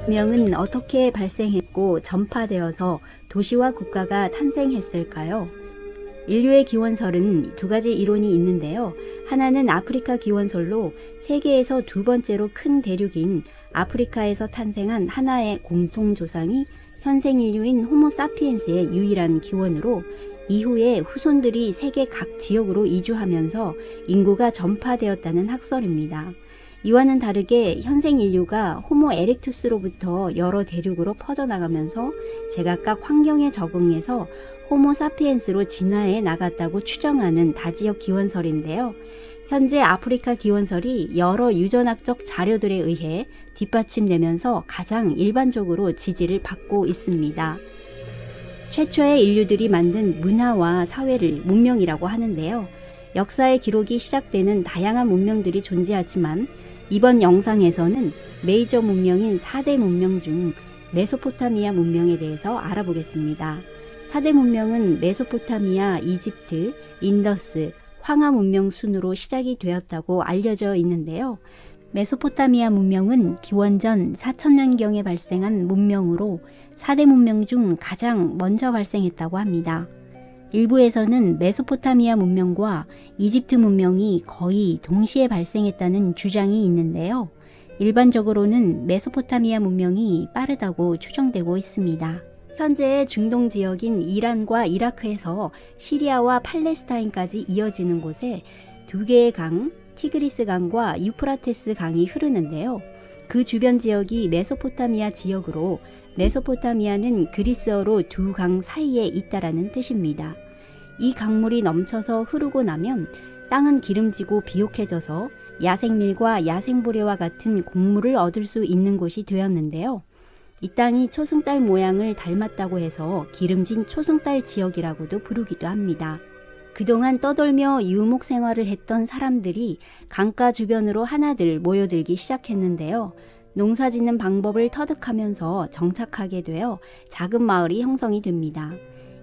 문명은 어떻게 발생했고 전파되어서 도시와 국가가 탄생했을까요? 인류의 기원설은 두 가지 이론이 있는데요. 하나는 아프리카 기원설로 세계에서 두 번째로 큰 대륙인 아프리카에서 탄생한 하나의 공통조상이 현생 인류인 호모사피엔스의 유일한 기원으로 이후에 후손들이 세계 각 지역으로 이주하면서 인구가 전파되었다는 학설입니다. 이와는 다르게 현생 인류가 호모 에렉투스로부터 여러 대륙으로 퍼져나가면서 제각각 환경에 적응해서 호모 사피엔스로 진화해 나갔다고 추정하는 다지역 기원설인데요. 현재 아프리카 기원설이 여러 유전학적 자료들에 의해 뒷받침되면서 가장 일반적으로 지지를 받고 있습니다. 최초의 인류들이 만든 문화와 사회를 문명이라고 하는데요. 역사의 기록이 시작되는 다양한 문명들이 존재하지만 이번 영상에서는 메이저 문명인 4대 문명 중 메소포타미아 문명에 대해서 알아보겠습니다. 4대 문명은 메소포타미아, 이집트, 인더스, 황하 문명 순으로 시작이 되었다고 알려져 있는데요. 메소포타미아 문명은 기원전 4000년경에 발생한 문명으로 4대 문명 중 가장 먼저 발생했다고 합니다. 일부에서는 메소포타미아 문명과 이집트 문명이 거의 동시에 발생했다는 주장이 있는데요. 일반적으로는 메소포타미아 문명이 빠르다고 추정되고 있습니다. 현재의 중동 지역인 이란과 이라크에서 시리아와 팔레스타인까지 이어지는 곳에 두 개의 강, 티그리스 강과 유프라테스 강이 흐르는데요. 그 주변 지역이 메소포타미아 지역으로 메소포타미아는 그리스어로 두 강 사이에 있다라는 뜻입니다. 이 강물이 넘쳐서 흐르고 나면 땅은 기름지고 비옥해져서 야생밀과 야생보레와 같은 곡물을 얻을 수 있는 곳이 되었는데요. 이 땅이 초승달 모양을 닮았다고 해서 기름진 초승달 지역이라고도 부르기도 합니다. 그동안 떠돌며 유목 생활을 했던 사람들이 강가 주변으로 하나둘 모여들기 시작했는데요. 농사 짓는 방법을 터득하면서 정착하게 되어 작은 마을이 형성이 됩니다.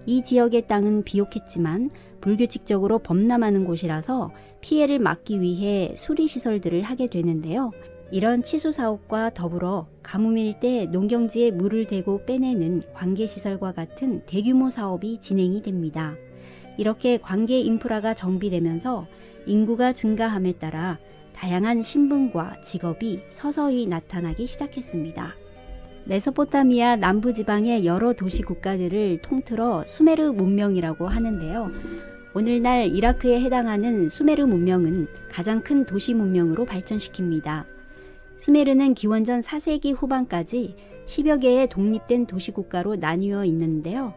이 지역의 땅은 비옥했지만 불규칙적으로 범람하는 곳이라서 피해를 막기 위해 수리시설들을 하게 되는데요. 이런 치수사업과 더불어 가뭄일 때 농경지에 물을 대고 빼내는 관계시설과 같은 대규모 사업이 진행이 됩니다. 이렇게 관계 인프라가 정비되면서 인구가 증가함에 따라 다양한 신분과 직업이 서서히 나타나기 시작했습니다. 메소포타미아 남부지방의 여러 도시 국가들을 통틀어 수메르 문명이라고 하는데요. 오늘날 이라크에 해당하는 수메르 문명은 가장 큰 도시 문명으로 발전시킵니다. 수메르는 기원전 4세기 후반까지 10여 개의 독립된 도시국가로 나뉘어 있는데요.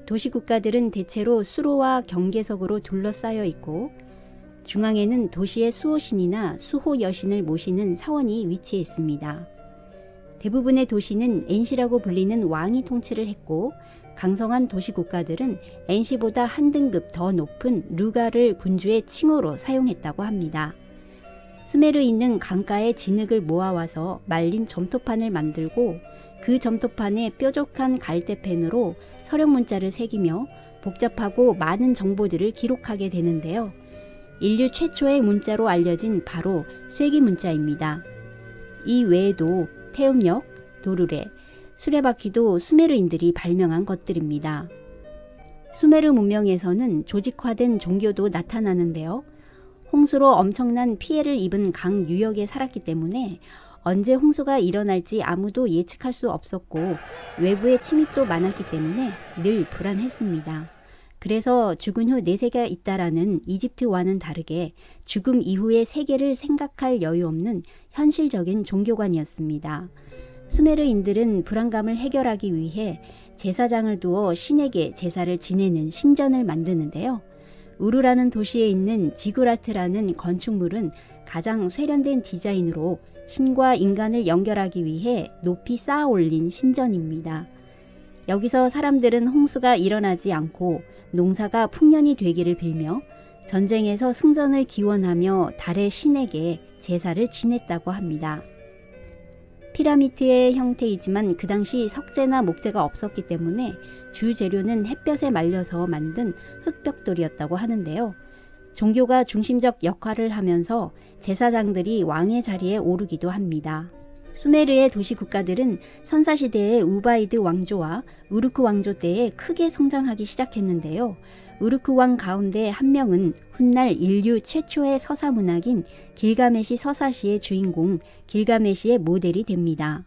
도시국가들은 대체로 수로와 경계석으로 둘러싸여 있고 중앙에는 도시의 수호신이나 수호 여신을 모시는 사원이 위치해 있습니다. 대부분의 도시는 엔시라고 불리는 왕이 통치를 했고 강성한 도시국가들은 엔시보다 한 등급 더 높은 루가를 군주의 칭호로 사용했다고 합니다. 수메르에 있는 강가의 진흙을 모아와서 말린 점토판을 만들고 그 점토판에 뾰족한 갈대펜으로 서령 문자를 새기며 복잡하고 많은 정보들을 기록하게 되는데요. 인류 최초의 문자로 알려진 바로 쇠기 문자입니다. 이 외에도 태음역, 도르래, 수레바퀴도 수메르인들이 발명한 것들입니다. 수메르 문명에서는 조직화된 종교도 나타나는데요. 홍수로 엄청난 피해를 입은 강 유역에 살았기 때문에 언제 홍수가 일어날지 아무도 예측할 수 없었고 외부의 침입도 많았기 때문에 늘 불안했습니다. 그래서 죽은 후 내세가 있다라는 이집트와는 다르게 죽음 이후의 세계를 생각할 여유 없는 현실적인 종교관이었습니다. 수메르인들은 불안감을 해결하기 위해 제사장을 두어 신에게 제사를 지내는 신전을 만드는데요. 우르라는 도시에 있는 지구라트라는 건축물은 가장 세련된 디자인으로 신과 인간을 연결하기 위해 높이 쌓아 올린 신전입니다. 여기서 사람들은 홍수가 일어나지 않고 농사가 풍년이 되기를 빌며 전쟁에서 승전을 기원하며 달의 신에게 제사를 지냈다고 합니다. 피라미드의 형태이지만 그 당시 석재나 목재가 없었기 때문에 주 재료는 햇볕에 말려서 만든 흙벽돌이었다고 하는데요. 종교가 중심적 역할을 하면서 제사장들이 왕의 자리에 오르기도 합니다. 수메르의 도시 국가들은 선사시대의 우바이드 왕조와 우르크 왕조 때에 크게 성장하기 시작했는데요. 우르크 왕 가운데 한 명은 훗날 인류 최초의 서사 문학인 길가메시 서사시의 주인공 길가메시의 모델이 됩니다.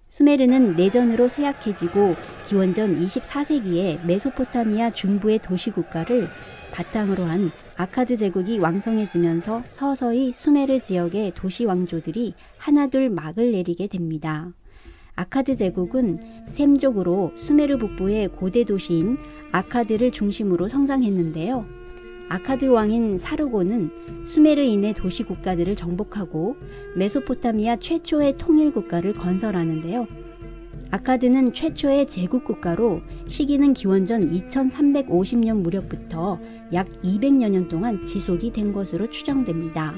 수메르는 내전으로 쇠약해지고 기원전 24세기에 메소포타미아 중부의 도시국가를 바탕으로 한 아카드 제국이 왕성해지면서 서서히 수메르 지역의 도시 왕조들이 하나둘 막을 내리게 됩니다. 아카드 제국은 셈족으로 수메르 북부의 고대 도시인 아카드를 중심으로 성장했는데요. 아카드 왕인 사르곤은 수메르인의 도시 국가들을 정복하고 메소포타미아 최초의 통일 국가를 건설하는데요. 아카드는 최초의 제국 국가로 시기는 기원전 2350년 무렵부터 약 200여 년 동안 지속이 된 것으로 추정됩니다.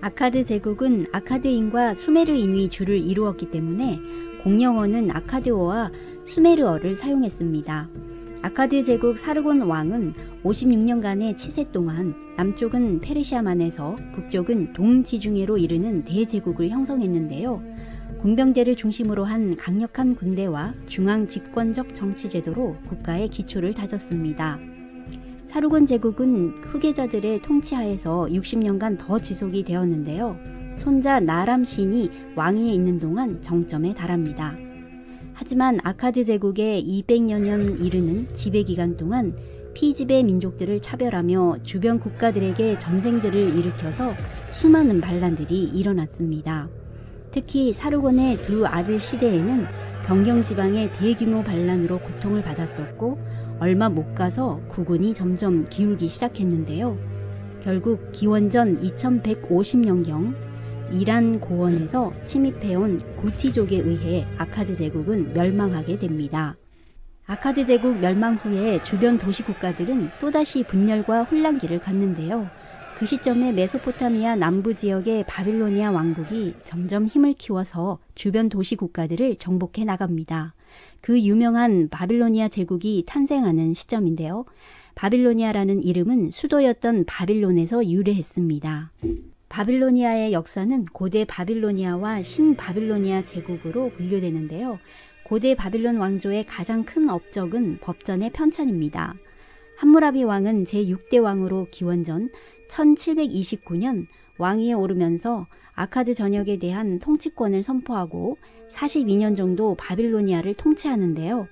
아카드 제국은 아카드인과 수메르인이 주를 이루었기 때문에 공용어는 아카드어와 수메르어를 사용했습니다. 아카드 제국 사르곤 왕은 56년간의 치세 동안 남쪽은 페르시아만에서 북쪽은 동지중해로 이르는 대제국을 형성했는데요. 군병대를 중심으로 한 강력한 군대와 중앙 집권적 정치 제도로 국가의 기초를 다졌습니다. 사르곤 제국은 후계자들의 통치하에서 60년간 더 지속이 되었는데요. 손자 나람 신이 왕위에 있는 동안 정점에 달합니다. 하지만 아카드 제국의 200여 년 이르는 지배 기간 동안 피지배 민족들을 차별하며 주변 국가들에게 전쟁들을 일으켜서 수많은 반란들이 일어났습니다. 특히 사르곤의 두 아들 시대에는 변경 지방의 대규모 반란으로 고통을 받았었고 얼마 못 가서 국운이 점점 기울기 시작했는데요. 결국 기원전 2150년경 이란 고원에서 침입해온 구티족에 의해 아카드 제국은 멸망하게 됩니다. 아카드 제국 멸망 후에 주변 도시 국가들은 또다시 분열과 혼란기를 갖는데요. 그 시점에 메소포타미아 남부 지역의 바빌로니아 왕국이 점점 힘을 키워서 주변 도시 국가들을 정복해 나갑니다. 그 유명한 바빌로니아 제국이 탄생하는 시점인데요. 바빌로니아라는 이름은 수도였던 바빌론에서 유래했습니다. 바빌로니아의 역사는 고대 바빌로니아와 신바빌로니아 제국으로 분류되는데요. 고대 바빌론 왕조의 가장 큰 업적은 법전의 편찬입니다. 함무라비 왕은 제6대 왕으로 기원전 1729년 왕위에 오르면서 아카드 전역에 대한 통치권을 선포하고 42년 정도 바빌로니아를 통치하는데요.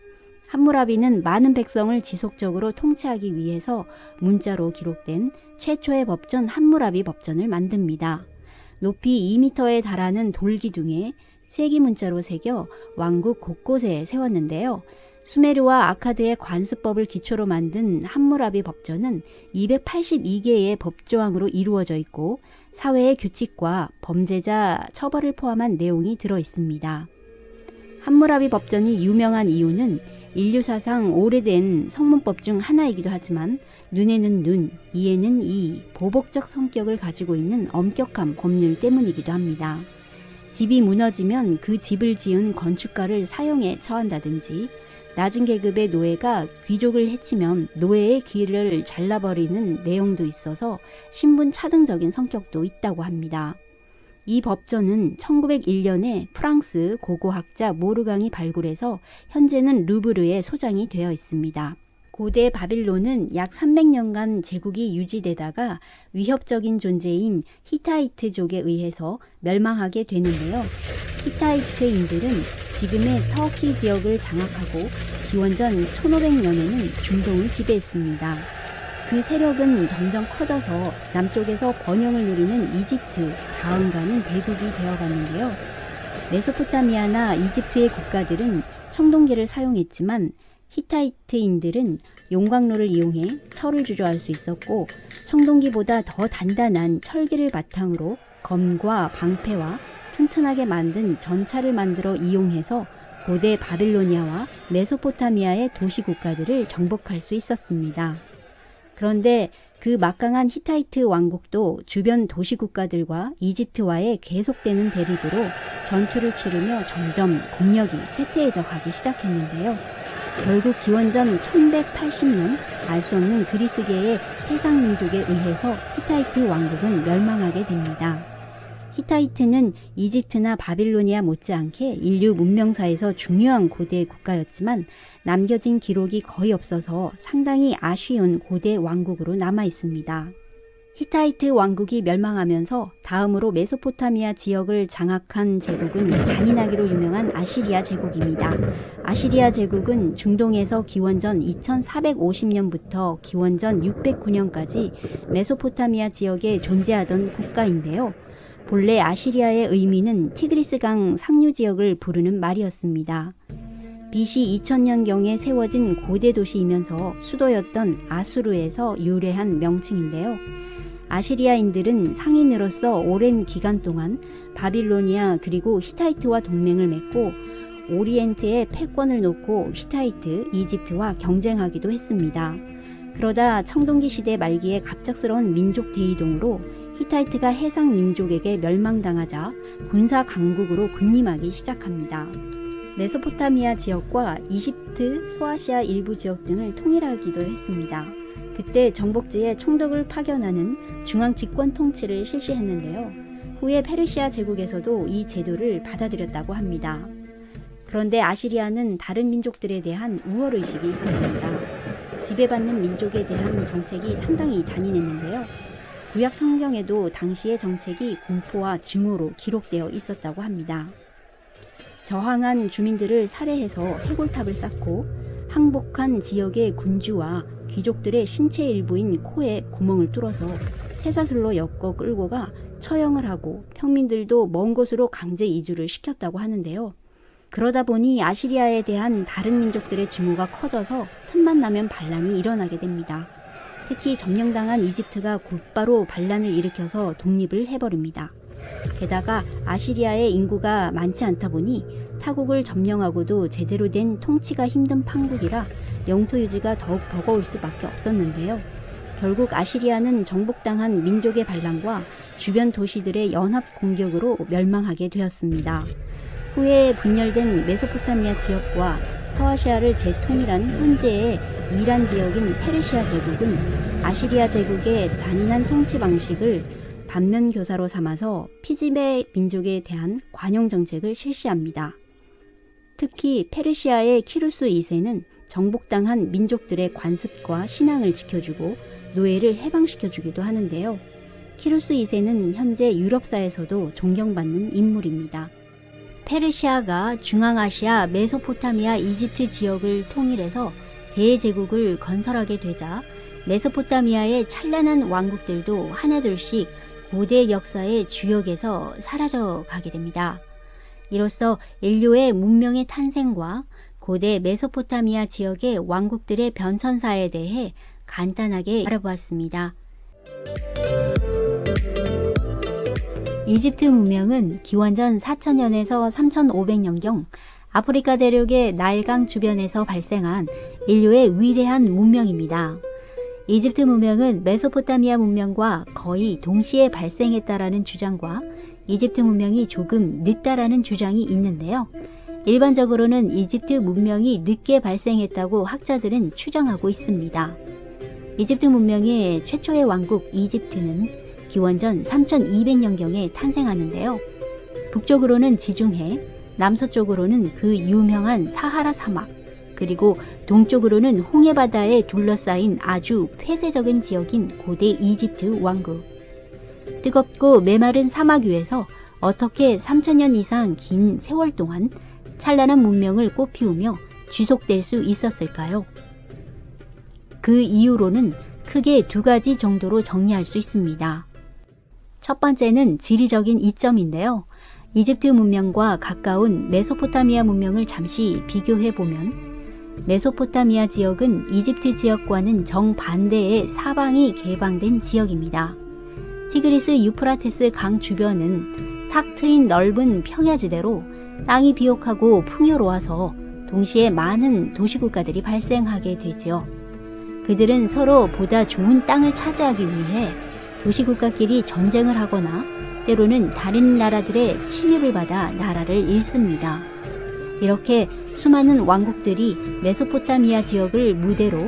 함무라비는 많은 백성을 지속적으로 통치하기 위해서 문자로 기록된 최초의 법전 함무라비 법전을 만듭니다. 높이 2m에 달하는 돌기둥에 세기 문자로 새겨 왕국 곳곳에 세웠는데요. 수메르와 아카드의 관습법을 기초로 만든 함무라비 법전은 282개의 법조항으로 이루어져 있고 사회의 규칙과 범죄자 처벌을 포함한 내용이 들어 있습니다. 함무라비 법전이 유명한 이유는 인류사상 오래된 성문법 중 하나이기도 하지만 눈에는 눈, 이에는 이, 보복적 성격을 가지고 있는 엄격한 법률 때문이기도 합니다. 집이 무너지면 그 집을 지은 건축가를 사형에 처한다든지 낮은 계급의 노예가 귀족을 해치면 노예의 귀를 잘라버리는 내용도 있어서 신분 차등적인 성격도 있다고 합니다. 이 법전은 1901년에 프랑스 고고학자 모르강이 발굴해서 현재는 루브르에 소장이 되어 있습니다. 고대 바빌론은 약 300년간 제국이 유지되다가 위협적인 존재인 히타이트족에 의해서 멸망하게 되는데요. 히타이트인들은 지금의 터키 지역을 장악하고 기원전 1500년에는 중동을 지배했습니다. 그 세력은 점점 커져서 남쪽에서 번영을 누리는 이집트, 다음 가는 대국이 되어갔는데요. 메소포타미아나 이집트의 국가들은 청동기를 사용했지만 히타이트인들은 용광로를 이용해 철을 주조할 수 있었고 청동기보다 더 단단한 철기를 바탕으로 검과 방패와 튼튼하게 만든 전차를 만들어 이용해서 고대 바빌로니아와 메소포타미아의 도시 국가들을 정복할 수 있었습니다. 그런데 그 막강한 히타이트 왕국도 주변 도시 국가들과 이집트와의 계속되는 대립으로 전투를 치르며 점점 국력이 쇠퇴해져 가기 시작했는데요. 결국 기원전 1180년 알 수 없는 그리스계의 해상민족에 의해서 히타이트 왕국은 멸망하게 됩니다. 히타이트는 이집트나 바빌로니아 못지않게 인류 문명사에서 중요한 고대 국가였지만 남겨진 기록이 거의 없어서 상당히 아쉬운 고대 왕국으로 남아 있습니다. 히타이트 왕국이 멸망하면서 다음으로 메소포타미아 지역을 장악한 제국은 잔인하기로 유명한 아시리아 제국입니다. 아시리아 제국은 중동에서 기원전 2450년부터 기원전 609년까지 메소포타미아 지역에 존재하던 국가인데요. 본래 아시리아의 의미는 티그리스강 상류 지역을 부르는 말이었습니다. BC 2000년경에 세워진 고대 도시이면서 수도였던 아수르에서 유래한 명칭인데요. 아시리아인들은 상인으로서 오랜 기간 동안 바빌로니아 그리고 히타이트와 동맹을 맺고 오리엔트에 패권을 놓고 히타이트, 이집트와 경쟁하기도 했습니다. 그러다 청동기 시대 말기에 갑작스러운 민족 대이동으로 히타이트가 해상 민족에게 멸망당하자 군사 강국으로 군림하기 시작합니다. 메소포타미아 지역과 이집트, 소아시아 일부 지역 등을 통일하기도 했습니다. 그때 정복지에 총독을 파견하는 중앙 집권 통치를 실시했는데요. 후에 페르시아 제국에서도 이 제도를 받아들였다고 합니다. 그런데 아시리아는 다른 민족들에 대한 우월의식이 있었습니다. 지배받는 민족에 대한 정책이 상당히 잔인했는데요. 구약 성경에도 당시의 정책이 공포와 증오로 기록되어 있었다고 합니다. 저항한 주민들을 살해해서 해골탑을 쌓고 항복한 지역의 군주와 귀족들의 신체 일부인 코에 구멍을 뚫어서 쇠사슬로 엮어 끌고 가 처형을 하고 평민들도 먼 곳으로 강제 이주를 시켰다고 하는데요. 그러다 보니 아시리아에 대한 다른 민족들의 증오가 커져서 틈만 나면 반란이 일어나게 됩니다. 특히 점령당한 이집트가 곧바로 반란을 일으켜서 독립을 해버립니다. 게다가 아시리아의 인구가 많지 않다 보니 타국을 점령하고도 제대로 된 통치가 힘든 판국이라 영토 유지가 더욱 버거울 수밖에 없었는데요. 결국 아시리아는 정복당한 민족의 반란과 주변 도시들의 연합 공격으로 멸망하게 되었습니다. 후에 분열된 메소포타미아 지역과 서아시아를 재통일한 현재의 이란 지역인 페르시아 제국은 아시리아 제국의 잔인한 통치 방식을 반면교사로 삼아서 피지배 민족에 대한 관용 정책을 실시합니다. 특히 페르시아의 키루스 2세는 정복당한 민족들의 관습과 신앙을 지켜주고 노예를 해방시켜주기도 하는데요. 키루스 2세는 현재 유럽사에서도 존경받는 인물입니다. 페르시아가 중앙아시아, 메소포타미아, 이집트 지역을 통일해서 대제국을 건설하게 되자 메소포타미아의 찬란한 왕국들도 하나둘씩 고대 역사의 주역에서 사라져 가게 됩니다. 이로써 인류의 문명의 탄생과 고대 메소포타미아 지역의 왕국들의 변천사에 대해 간단하게 알아보았습니다. 이집트 문명은 기원전 4000년에서 3500년경 아프리카 대륙의 나일강 주변에서 발생한 인류의 위대한 문명입니다. 이집트 문명은 메소포타미아 문명과 거의 동시에 발생했다라는 주장과 이집트 문명이 조금 늦다라는 주장이 있는데요. 일반적으로는 이집트 문명이 늦게 발생했다고 학자들은 추정하고 있습니다. 이집트 문명의 최초의 왕국 이집트는 기원전 3200년경에 탄생하는데요. 북쪽으로는 지중해, 남서쪽으로는 그 유명한 사하라 사막, 그리고 동쪽으로는 홍해바다에 둘러싸인 아주 폐쇄적인 지역인 고대 이집트 왕국. 뜨겁고 메마른 사막 위에서 어떻게 3000년 이상 긴 세월 동안 찬란한 문명을 꽃피우며 지속될 수 있었을까요? 그 이유로는 크게 두 가지 정도로 정리할 수 있습니다. 첫 번째는 지리적인 이점인데요. 이집트 문명과 가까운 메소포타미아 문명을 잠시 비교해보면 메소포타미아 지역은 이집트 지역과는 정반대의 사방이 개방된 지역입니다. 티그리스 유프라테스 강 주변은 탁 트인 넓은 평야지대로 땅이 비옥하고 풍요로워서 동시에 많은 도시국가들이 발생하게 되지요. 그들은 서로 보다 좋은 땅을 차지하기 위해 도시국가끼리 전쟁을 하거나 때로는 다른 나라들의 침입을 받아 나라를 잃습니다. 이렇게 수많은 왕국들이 메소포타미아 지역을 무대로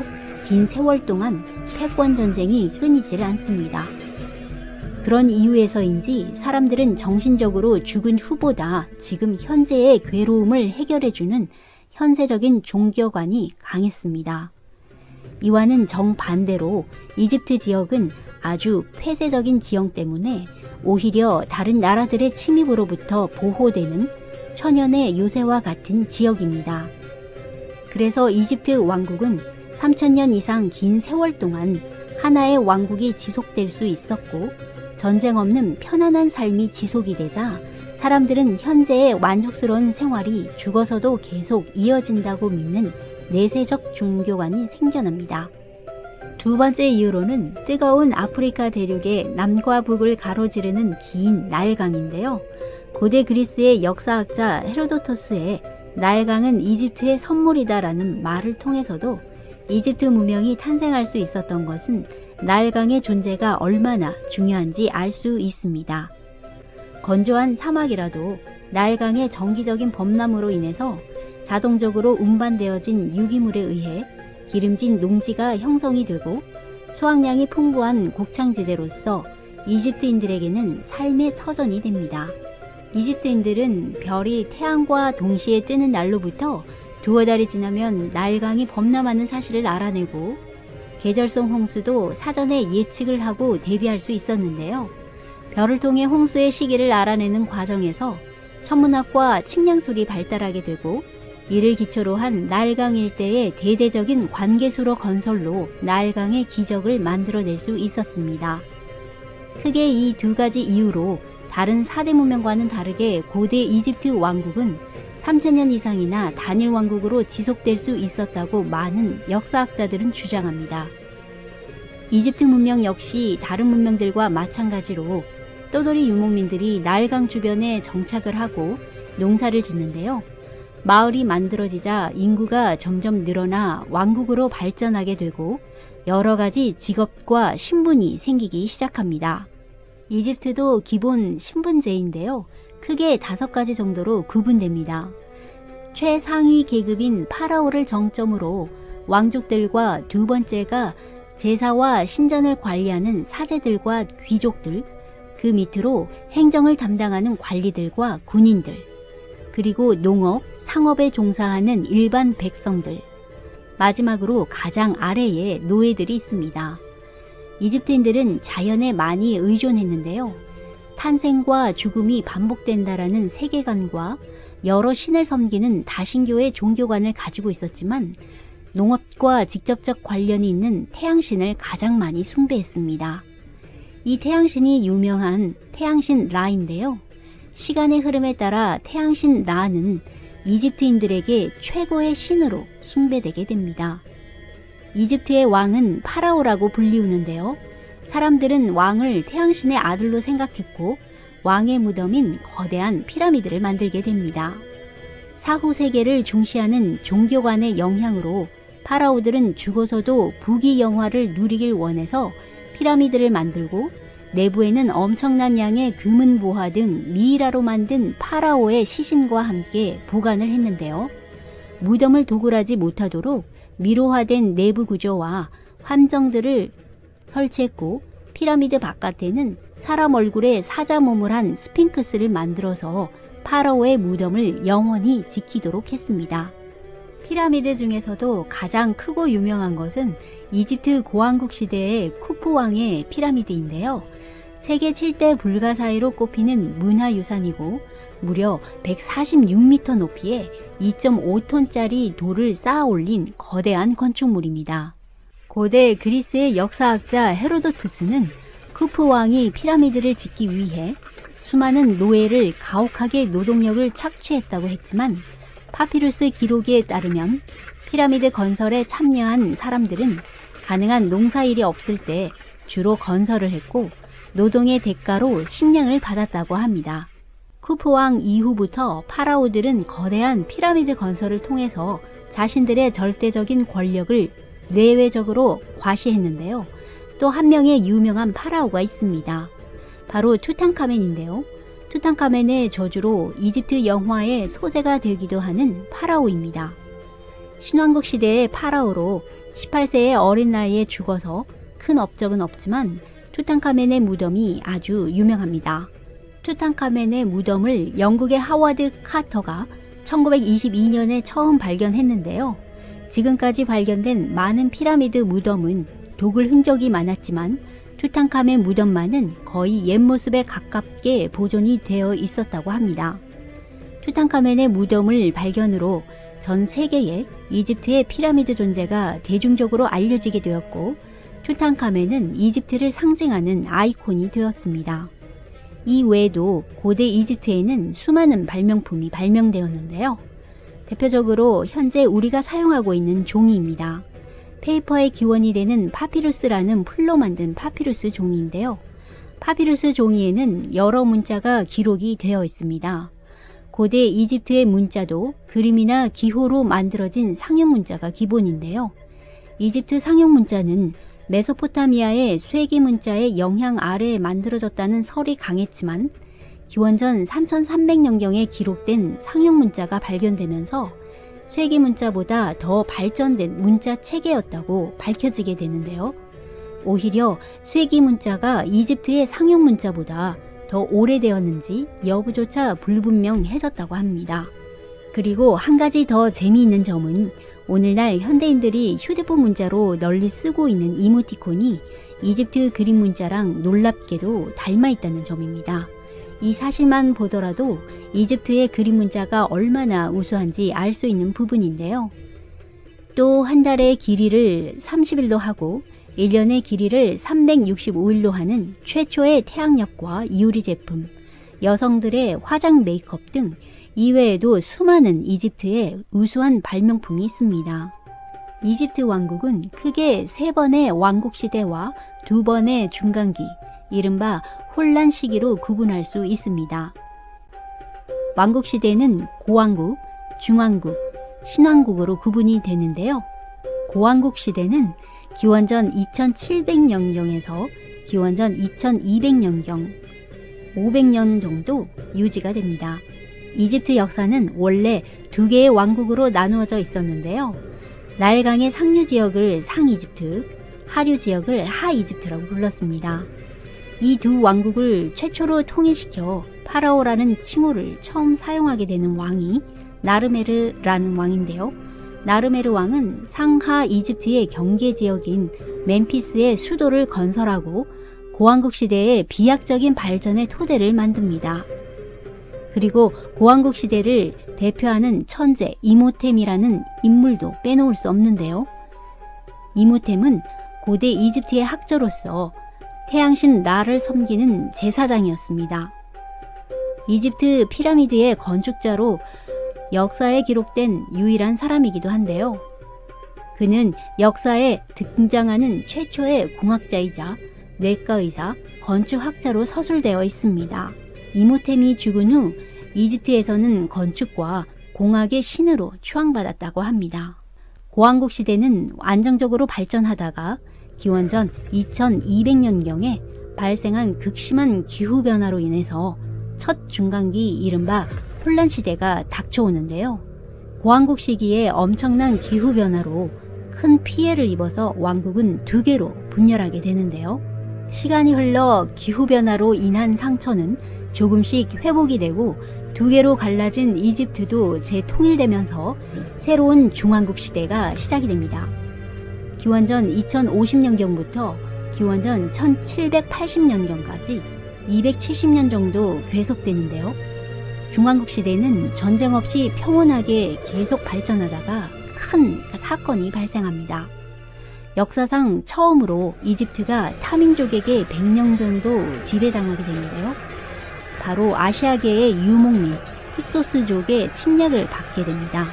긴 세월 동안 패권 전쟁이 끊이질 않습니다. 그런 이유에서인지 사람들은 정신적으로 죽은 후보다 지금 현재의 괴로움을 해결해주는 현세적인 종교관이 강했습니다. 이와는 정반대로 이집트 지역은 아주 폐쇄적인 지형 때문에 오히려 다른 나라들의 침입으로부터 보호되는 천연의 요새와 같은 지역입니다. 그래서 이집트 왕국은 3000년 이상 긴 세월 동안 하나의 왕국이 지속될 수 있었고 전쟁 없는 편안한 삶이 지속이 되자 사람들은 현재의 만족스러운 생활이 죽어서도 계속 이어진다고 믿는 내세적 종교관이 생겨납니다. 두 번째 이유로는 뜨거운 아프리카 대륙의 남과 북을 가로지르는 긴 나일강인데요. 고대 그리스의 역사학자 헤로도토스의 나일강은 이집트의 선물이다라는 말을 통해서도 이집트 문명이 탄생할 수 있었던 것은 나일강의 존재가 얼마나 중요한지 알 수 있습니다. 건조한 사막이라도 나일강의 정기적인 범람으로 인해서 자동적으로 운반되어진 유기물에 의해 기름진 농지가 형성이 되고 수확량이 풍부한 곡창지대로서 이집트인들에게는 삶의 터전이 됩니다. 이집트인들은 별이 태양과 동시에 뜨는 날로부터 두어 달이 지나면 나일강이 범람하는 사실을 알아내고 계절성 홍수도 사전에 예측을 하고 대비할 수 있었는데요. 별을 통해 홍수의 시기를 알아내는 과정에서 천문학과 측량술이 발달하게 되고 이를 기초로 한 나일강 일대의 대대적인 관계수로 건설로 나일강의 기적을 만들어낼 수 있었습니다. 크게 이 두 가지 이유로 다른 4대 문명과는 다르게 고대 이집트 왕국은 3000년 이상이나 단일 왕국으로 지속될 수 있었다고 많은 역사학자들은 주장합니다. 이집트 문명 역시 다른 문명들과 마찬가지로 떠돌이 유목민들이 나일강 주변에 정착을 하고 농사를 짓는데요. 마을이 만들어지자 인구가 점점 늘어나 왕국으로 발전하게 되고 여러 가지 직업과 신분이 생기기 시작합니다. 이집트도 기본 신분제인데요. 크게 5가지 정도로 구분됩니다. 최상위 계급인 파라오를 정점으로 왕족들과 두 번째가 제사와 신전을 관리하는 사제들과 귀족들, 그 밑으로 행정을 담당하는 관리들과 군인들, 그리고 농업, 상업에 종사하는 일반 백성들, 마지막으로 가장 아래에 노예들이 있습니다. 이집트인들은 자연에 많이 의존했는데요. 탄생과 죽음이 반복된다라는 세계관과 여러 신을 섬기는 다신교의 종교관을 가지고 있었지만 농업과 직접적 관련이 있는 태양신을 가장 많이 숭배했습니다. 이 태양신이 유명한 태양신 라인데요. 시간의 흐름에 따라 태양신 라는 이집트인들에게 최고의 신으로 숭배되게 됩니다. 이집트의 왕은 파라오라고 불리우는데요. 사람들은 왕을 태양신의 아들로 생각했고 왕의 무덤인 거대한 피라미드를 만들게 됩니다. 사후 세계를 중시하는 종교관의 영향으로 파라오들은 죽어서도 부귀영화를 누리길 원해서 피라미드를 만들고 내부에는 엄청난 양의 금은 보화 등 미이라로 만든 파라오의 시신과 함께 보관을 했는데요. 무덤을 도굴하지 못하도록 미로화된 내부 구조와 함정들을 설치했고 피라미드 바깥에는 사람 얼굴에 사자몸을 한 스핑크스를 만들어서 파라오의 무덤을 영원히 지키도록 했습니다. 피라미드 중에서도 가장 크고 유명한 것은 이집트 고왕국 시대의 쿠푸 왕의 피라미드인데요. 세계 7대 불가사의로 꼽히는 문화유산이고 무려 146m 높이에 2.5톤짜리 돌을 쌓아 올린 거대한 건축물입니다. 고대 그리스의 역사학자 헤로도투스는 쿠푸 왕이 피라미드를 짓기 위해 수많은 노예를 가혹하게 노동력을 착취했다고 했지만 파피루스 기록에 따르면 피라미드 건설에 참여한 사람들은 가능한 농사일이 없을 때 주로 건설을 했고 노동의 대가로 식량을 받았다고 합니다. 쿠푸 왕 이후부터 파라오들은 거대한 피라미드 건설을 통해서 자신들의 절대적인 권력을 내외적으로 과시했는데요. 또 한 명의 유명한 파라오가 있습니다. 바로 투탕카멘인데요. 투탕카멘의 저주로 이집트 영화의 소재가 되기도 하는 파라오입니다. 신왕국 시대의 파라오로 18세의 어린 나이에 죽어서 큰 업적은 없지만 투탕카멘의 무덤이 아주 유명합니다. 투탕카멘의 무덤을 영국의 하워드 카터가 1922년에 처음 발견했는데요. 지금까지 발견된 많은 피라미드 무덤은 도굴 흔적이 많았지만 투탕카멘 무덤만은 거의 옛 모습에 가깝게 보존이 되어 있었다고 합니다. 투탕카멘의 무덤을 발견으로 전 세계에 이집트의 피라미드 존재가 대중적으로 알려지게 되었고, 투탕카멘은 이집트를 상징하는 아이콘이 되었습니다. 이 외에도 고대 이집트에는 수많은 발명품이 발명되었는데요. 대표적으로 현재 우리가 사용하고 있는 종이입니다. 페이퍼의 기원이 되는 파피루스라는 풀로 만든 파피루스 종이인데요. 파피루스 종이에는 여러 문자가 기록이 되어 있습니다. 고대 이집트의 문자도 그림이나 기호로 만들어진 상형 문자가 기본인데요. 이집트 상형 문자는 메소포타미아의 쇠기 문자의 영향 아래에 만들어졌다는 설이 강했지만 기원전 3300년경에 기록된 상형 문자가 발견되면서 쇠기 문자보다 더 발전된 문자 체계였다고 밝혀지게 되는데요. 오히려 쇠기 문자가 이집트의 상형 문자보다 더 오래되었는지 여부조차 불분명해졌다고 합니다. 그리고 한 가지 더 재미있는 점은 오늘날 현대인들이 휴대폰 문자로 널리 쓰고 있는 이모티콘이 이집트 그림 문자랑 놀랍게도 닮아 있다는 점입니다. 이 사실만 보더라도 이집트의 그림 문자가 얼마나 우수한지 알 수 있는 부분인데요. 또 한 달의 길이를 30일로 하고 1년의 길이를 365일로 하는 최초의 태양력과 유리 제품, 여성들의 화장 메이크업 등 이외에도 수많은 이집트의 우수한 발명품이 있습니다. 이집트 왕국은 크게 3번의 왕국 시대와 2번의 중간기, 이른바 혼란 시기로 구분할 수 있습니다. 왕국 시대는 고왕국, 중왕국, 신왕국으로 구분이 되는데요. 고왕국 시대는 기원전 2700년경에서 기원전 2200년경, 500년 정도 유지가 됩니다. 이집트 역사는 원래 2개의 왕국으로 나누어져 있었는데요. 나일강의 상류 지역을 상이집트, 하류 지역을 하이집트라고 불렀습니다. 이 두 왕국을 최초로 통일시켜 파라오라는 칭호를 처음 사용하게 되는 왕이 나르메르라는 왕인데요. 나르메르 왕은 상하 이집트의 경계 지역인 멤피스의 수도를 건설하고 고왕국 시대의 비약적인 발전의 토대를 만듭니다. 그리고 고왕국 시대를 대표하는 천재 이모템이라는 인물도 빼놓을 수 없는데요. 이모템은 고대 이집트의 학자로서 태양신 라를 섬기는 제사장이었습니다. 이집트 피라미드의 건축자로 역사에 기록된 유일한 사람이기도 한데요. 그는 역사에 등장하는 최초의 공학자이자 뇌과의사, 건축학자로 서술되어 있습니다. 이모템이 죽은 후 이집트에서는 건축과 공학의 신으로 추앙받았다고 합니다. 고왕국 시대는 안정적으로 발전하다가 기원전 2200년경에 발생한 극심한 기후변화로 인해서 첫 중간기 이른바 혼란 시대가 닥쳐오는데요. 고왕국 시기에 엄청난 기후변화로 큰 피해를 입어서 왕국은 2개로 분열하게 되는데요. 시간이 흘러 기후변화로 인한 상처는 조금씩 회복이 되고 2개로 갈라진 이집트도 재통일되면서 새로운 중왕국 시대가 시작이 됩니다. 기원전 2050년경부터 기원전 1780년경까지 270년 정도 계속되는데요. 중왕국 시대는 전쟁 없이 평온하게 계속 발전하다가 큰 사건이 발생합니다. 역사상 처음으로 이집트가 타민족에게 100년 정도 지배당하게 되는데요. 바로 아시아계의 유목민 힉소스족의 침략을 받게 됩니다.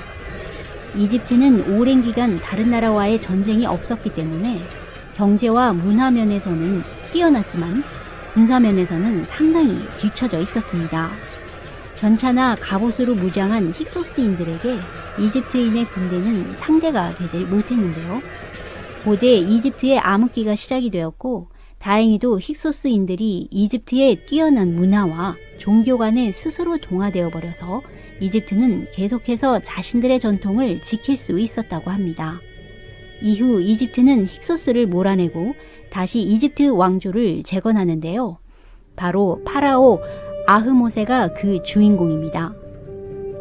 이집트는 오랜 기간 다른 나라와의 전쟁이 없었기 때문에 경제와 문화 면에서는 뛰어났지만 군사 면에서는 상당히 뒤처져 있었습니다. 전차나 갑옷으로 무장한 힉소스인들에게 이집트인의 군대는 상대가 되질 못했는데요. 고대 이집트의 암흑기가 시작이 되었고 다행히도 힉소스인들이 이집트의 뛰어난 문화와 종교관에 스스로 동화되어 버려서 이집트는 계속해서 자신들의 전통을 지킬 수 있었다고 합니다. 이후 이집트는 힉소스를 몰아내고 다시 이집트 왕조를 재건하는데요. 바로 파라오 아흐모세가 그 주인공입니다.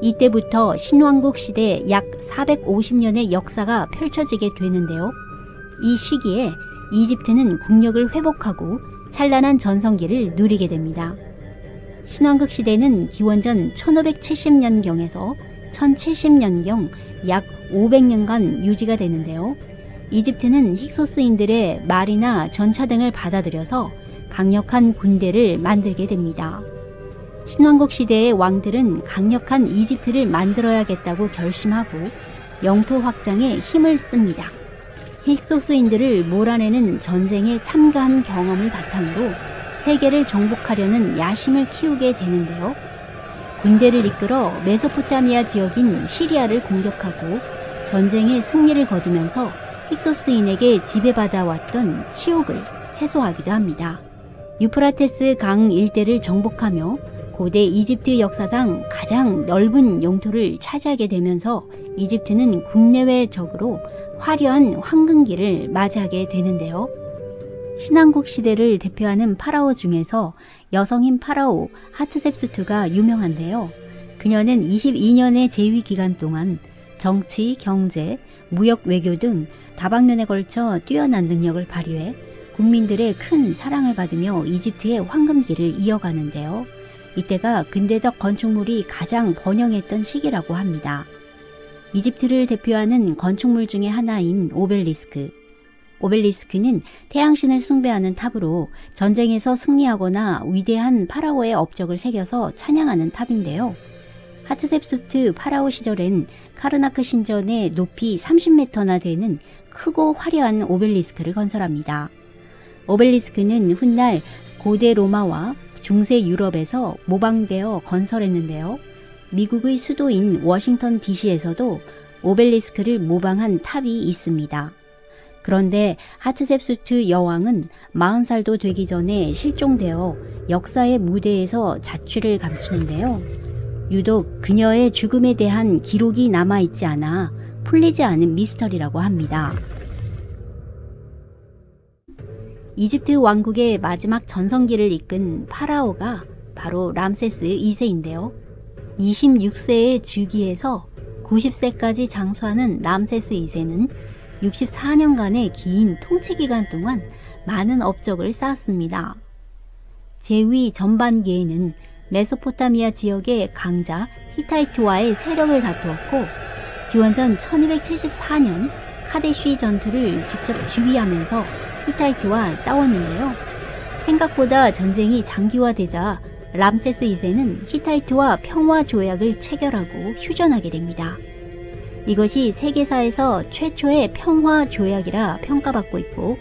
이때부터 신왕국 시대 약 450년의 역사가 펼쳐지게 되는데요. 이 시기에 이집트는 국력을 회복하고 찬란한 전성기를 누리게 됩니다. 신왕국 시대는 기원전 1570년경에서 1070년경 약 500년간 유지가 되는데요. 이집트는 힉소스인들의 말이나 전차 등을 받아들여서 강력한 군대를 만들게 됩니다. 신왕국 시대의 왕들은 강력한 이집트를 만들어야겠다고 결심하고 영토 확장에 힘을 씁니다. 힉소스인들을 몰아내는 전쟁에 참가한 경험을 바탕으로 세계를 정복하려는 야심을 키우게 되는데요. 군대를 이끌어 메소포타미아 지역인 시리아를 공격하고 전쟁의 승리를 거두면서 힉소스인에게 지배받아왔던 치욕을 해소하기도 합니다. 유프라테스 강 일대를 정복하며 고대 이집트 역사상 가장 넓은 영토를 차지하게 되면서 이집트는 국내외적으로 화려한 황금기를 맞이하게 되는데요. 신왕국 시대를 대표하는 파라오 중에서 여성인 파라오 하트셉수트가 유명한데요. 그녀는 22년의 재위 기간 동안 정치, 경제, 무역, 외교 등 다방면에 걸쳐 뛰어난 능력을 발휘해 국민들의 큰 사랑을 받으며 이집트의 황금기를 이어가는데요. 이때가 근대적 건축물이 가장 번영했던 시기라고 합니다. 이집트를 대표하는 건축물 중에 하나인 오벨리스크. 오벨리스크는 태양신을 숭배하는 탑으로 전쟁에서 승리하거나 위대한 파라오의 업적을 새겨서 찬양하는 탑인데요. 하트셉수트 파라오 시절엔 카르나크 신전의 높이 30m나 되는 크고 화려한 오벨리스크를 건설합니다. 오벨리스크는 훗날 고대 로마와 중세 유럽에서 모방되어 건설했는데요. 미국의 수도인 워싱턴 DC에서도 오벨리스크를 모방한 탑이 있습니다. 그런데 하트셉수트 여왕은 40살도 되기 전에 실종되어 역사의 무대에서 자취를 감추는데요. 유독 그녀의 죽음에 대한 기록이 남아있지 않아 풀리지 않은 미스터리라고 합니다. 이집트 왕국의 마지막 전성기를 이끈 파라오가 바로 람세스 2세인데요. 26세의 즉위에서 90세까지 장수하는 람세스 2세는 64년간의 긴 통치 기간 동안 많은 업적을 쌓았습니다. 재위 전반기에는 메소포타미아 지역의 강자 히타이트와의 세력을 다투었고 기원전 1274년 카데쉬 전투를 직접 지휘하면서 히타이트와 싸웠는데요. 생각보다 전쟁이 장기화되자 람세스 2세는 히타이트와 평화 조약을 체결하고 휴전하게 됩니다. 이것이 세계사에서 최초의 평화 조약이라 평가받고 있고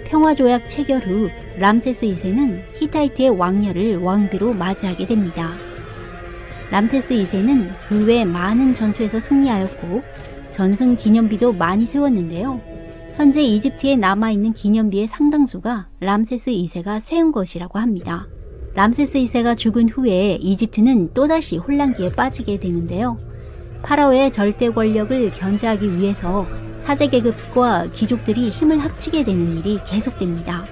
평화 조약 체결 후 람세스 2세는 히타이트의 왕녀를 왕비로 맞이하게 됩니다. 람세스 2세는 그 외 많은 전투에서 승리하였고 전승 기념비도 많이 세웠는데요. 현재 이집트에 남아있는 기념비의 상당수가 람세스 2세가 세운 것이라고 합니다. 람세스 2세가 죽은 후에 이집트는 또다시 혼란기에 빠지게 되는데요. 파라오의 절대 권력을 견제하기 위해서 사제계급과 귀족들이 힘을 합치게 되는 일이 계속됩니다.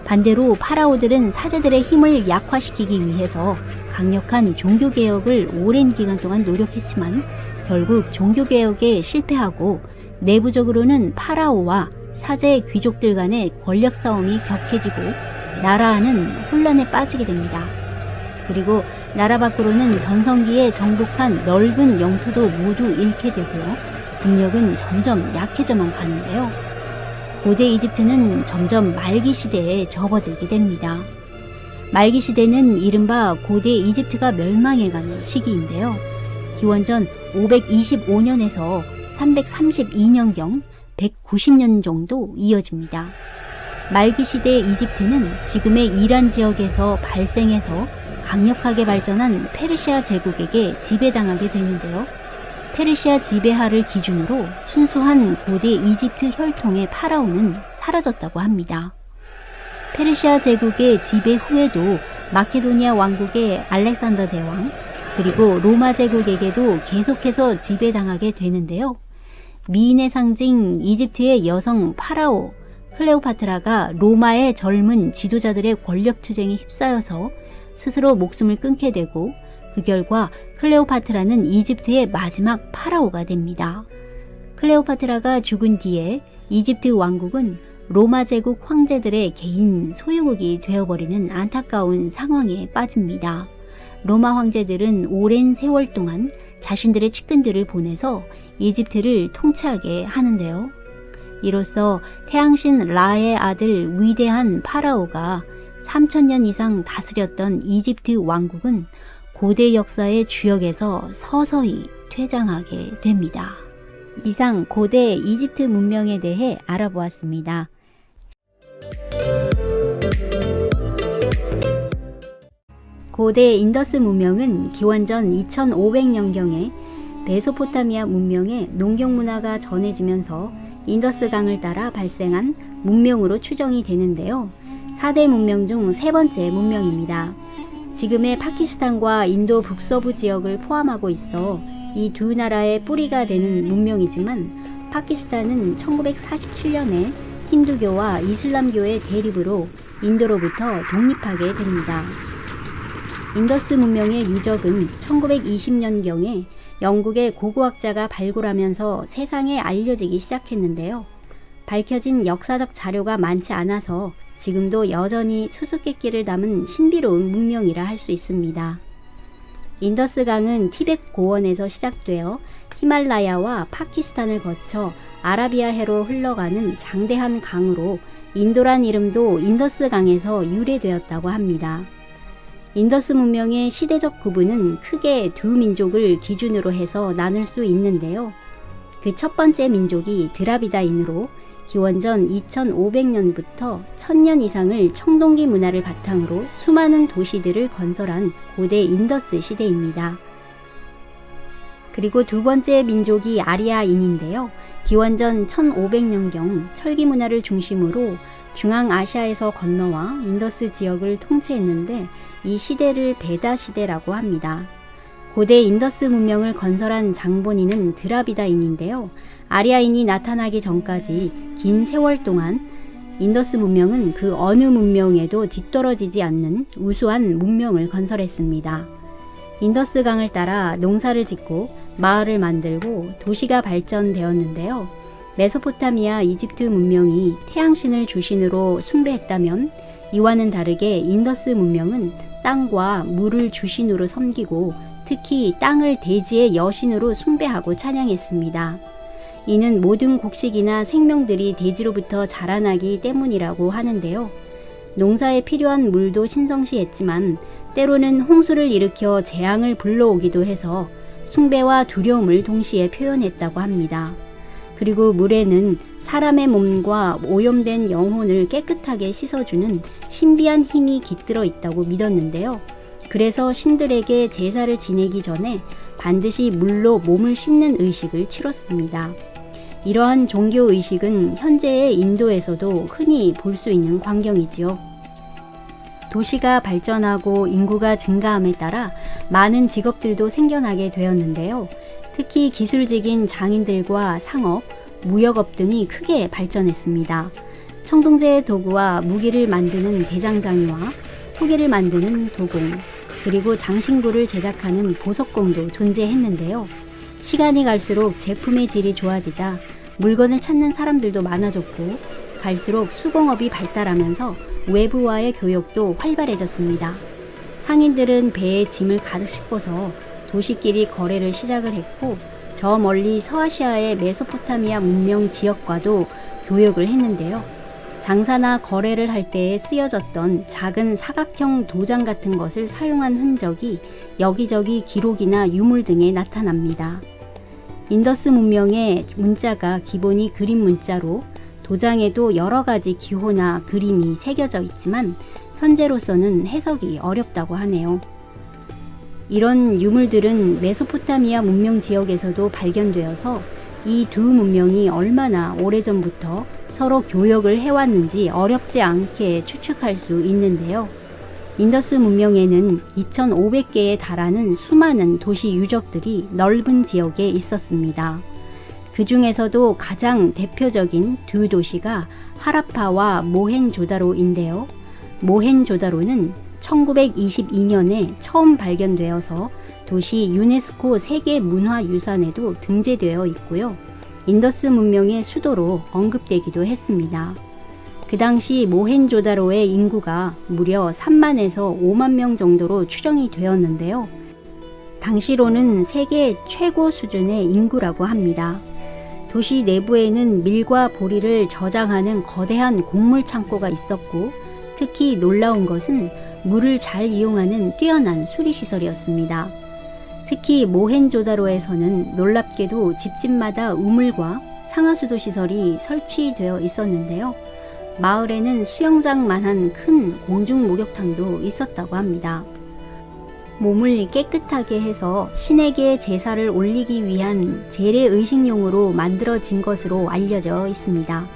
반대로 파라오들은 사제들의 힘을 약화시키기 위해서 강력한 종교개혁을 오랜 기간 동안 노력했지만 결국 종교개혁에 실패하고 내부적으로는 파라오와 사제 귀족들 간의 권력 싸움이 격해지고 나라는 혼란에 빠지게 됩니다. 그리고 나라 밖으로는 전성기에 정복한 넓은 영토도 모두 잃게 되고요. 국력은 점점 약해져만 가는데요. 고대 이집트는 점점 말기 시대에 접어들게 됩니다. 말기 시대는 이른바 고대 이집트가 멸망해가는 시기인데요. 기원전 525년에서 332년경 190년 정도 이어집니다. 말기 시대 이집트는 지금의 이란 지역에서 발생해서 강력하게 발전한 페르시아 제국에게 지배당하게 되는데요. 페르시아 지배하를 기준으로 순수한 고대 이집트 혈통의 파라오는 사라졌다고 합니다. 페르시아 제국의 지배 후에도 마케도니아 왕국의 알렉산더 대왕 그리고 로마 제국에게도 계속해서 지배당하게 되는데요. 미인의 상징 이집트의 여성 파라오 클레오파트라가 로마의 젊은 지도자들의 권력 투쟁에 휩싸여서 스스로 목숨을 끊게 되고 그 결과 클레오파트라는 이집트의 마지막 파라오가 됩니다. 클레오파트라가 죽은 뒤에 이집트 왕국은 로마 제국 황제들의 개인 소유국이 되어버리는 안타까운 상황에 빠집니다. 로마 황제들은 오랜 세월 동안 자신들의 측근들을 보내서 이집트를 통치하게 하는데요. 이로써 태양신 라의 아들 위대한 파라오가 3000년 이상 다스렸던 이집트 왕국은 고대 역사의 주역에서 서서히 퇴장하게 됩니다. 이상 고대 이집트 문명에 대해 알아보았습니다. 고대 인더스 문명은 기원전 2500년경에 메소포타미아 문명의 농경 문화가 전해지면서 인더스 강을 따라 발생한 문명으로 추정이 되는데요. 4대 문명 중 세 번째 문명입니다. 지금의 파키스탄과 인도 북서부 지역을 포함하고 있어 이 두 나라의 뿌리가 되는 문명이지만 파키스탄은 1947년에 힌두교와 이슬람교의 대립으로 인도로부터 독립하게 됩니다. 인더스 문명의 유적은 1920년경에 영국의 고고학자가 발굴하면서 세상에 알려지기 시작했는데요. 밝혀진 역사적 자료가 많지 않아서 지금도 여전히 수수께끼를 담은 신비로운 문명이라 할 수 있습니다. 인더스 강은 티벳 고원에서 시작되어 히말라야와 파키스탄을 거쳐 아라비아해로 흘러가는 장대한 강으로 인도란 이름도 인더스 강에서 유래되었다고 합니다. 인더스 문명의 시대적 구분은 크게 두 민족을 기준으로 해서 나눌 수 있는데요. 그 첫 번째 민족이 드라비다인으로 기원전 2500년부터 1000년 이상을 청동기 문화를 바탕으로 수많은 도시들을 건설한 고대 인더스 시대입니다. 그리고 두 번째 민족이 아리아인인데요. 기원전 1500년경 철기 문화를 중심으로 중앙아시아에서 건너와 인더스 지역을 통치했는데 이 시대를 베다 시대라고 합니다. 고대 인더스 문명을 건설한 장본인은 드라비다인인데요. 아리아인이 나타나기 전까지 긴 세월 동안 인더스 문명은 그 어느 문명에도 뒤떨어지지 않는 우수한 문명을 건설했습니다. 인더스 강을 따라 농사를 짓고 마을을 만들고 도시가 발전되었는데요. 메소포타미아 이집트 문명이 태양신을 주신으로 숭배했다면 이와는 다르게 인더스 문명은 땅과 물을 주신으로 섬기고 특히 땅을 대지의 여신으로 숭배하고 찬양했습니다. 이는 모든 곡식이나 생명들이 대지로부터 자라나기 때문이라고 하는데요. 농사에 필요한 물도 신성시했지만 때로는 홍수를 일으켜 재앙을 불러오기도 해서 숭배와 두려움을 동시에 표현했다고 합니다. 그리고 물에는 사람의 몸과 오염된 영혼을 깨끗하게 씻어주는 신비한 힘이 깃들어 있다고 믿었는데요. 그래서 신들에게 제사를 지내기 전에 반드시 물로 몸을 씻는 의식을 치렀습니다. 이러한 종교 의식은 현재의 인도에서도 흔히 볼 수 있는 광경이지요. 도시가 발전하고 인구가 증가함에 따라 많은 직업들도 생겨나게 되었는데요. 특히 기술직인 장인들과 상업, 무역업 등이 크게 발전했습니다. 청동제 도구와 무기를 만드는 대장장이와 호기를 만드는 도공, 그리고 장신구를 제작하는 보석공도 존재했는데요. 시간이 갈수록 제품의 질이 좋아지자 물건을 찾는 사람들도 많아졌고 갈수록 수공업이 발달하면서 외부와의 교역도 활발해졌습니다. 상인들은 배에 짐을 가득 싣고서 도시끼리 거래를 시작을 했고 저 멀리 서아시아의 메소포타미아 문명 지역과도 교역을 했는데요. 장사나 거래를 할 때에 쓰여졌던 작은 사각형 도장 같은 것을 사용한 흔적이 여기저기 기록이나 유물 등에 나타납니다. 인더스 문명의 문자가 기본이 그림 문자로 도장에도 여러 가지 기호나 그림이 새겨져 있지만 현재로서는 해석이 어렵다고 하네요. 이런 유물들은 메소포타미아 문명 지역에서도 발견되어서 이 두 문명이 얼마나 오래전부터 서로 교역을 해왔는지 어렵지 않게 추측할 수 있는데요. 인더스 문명에는 2500개에 달하는 수많은 도시 유적들이 넓은 지역에 있었습니다. 그 중에서도 가장 대표적인 두 도시가 하라파와 모헨조다로인데요. 모헨조다로는 1922년에 처음 발견되어서 도시 유네스코 세계문화유산에도 등재되어 있고요. 인더스 문명의 수도로 언급되기도 했습니다. 그 당시 모헨조다로의 인구가 무려 3만에서 5만 명 정도로 추정이 되었는데요. 당시로는 세계 최고 수준의 인구라고 합니다. 도시 내부에는 밀과 보리를 저장하는 거대한 곡물 창고가 있었고, 특히 놀라운 것은 물을 잘 이용하는 뛰어난 수리시설이었습니다. 특히 모헨조다로에서는 놀랍게도 집집마다 우물과 상하수도 시설이 설치되어 있었는데요. 마을에는 수영장만한 큰 공중 목욕탕도 있었다고 합니다. 몸을 깨끗하게 해서 신에게 제사를 올리기 위한 재래의식용으로 만들어진 것으로 알려져 있습니다.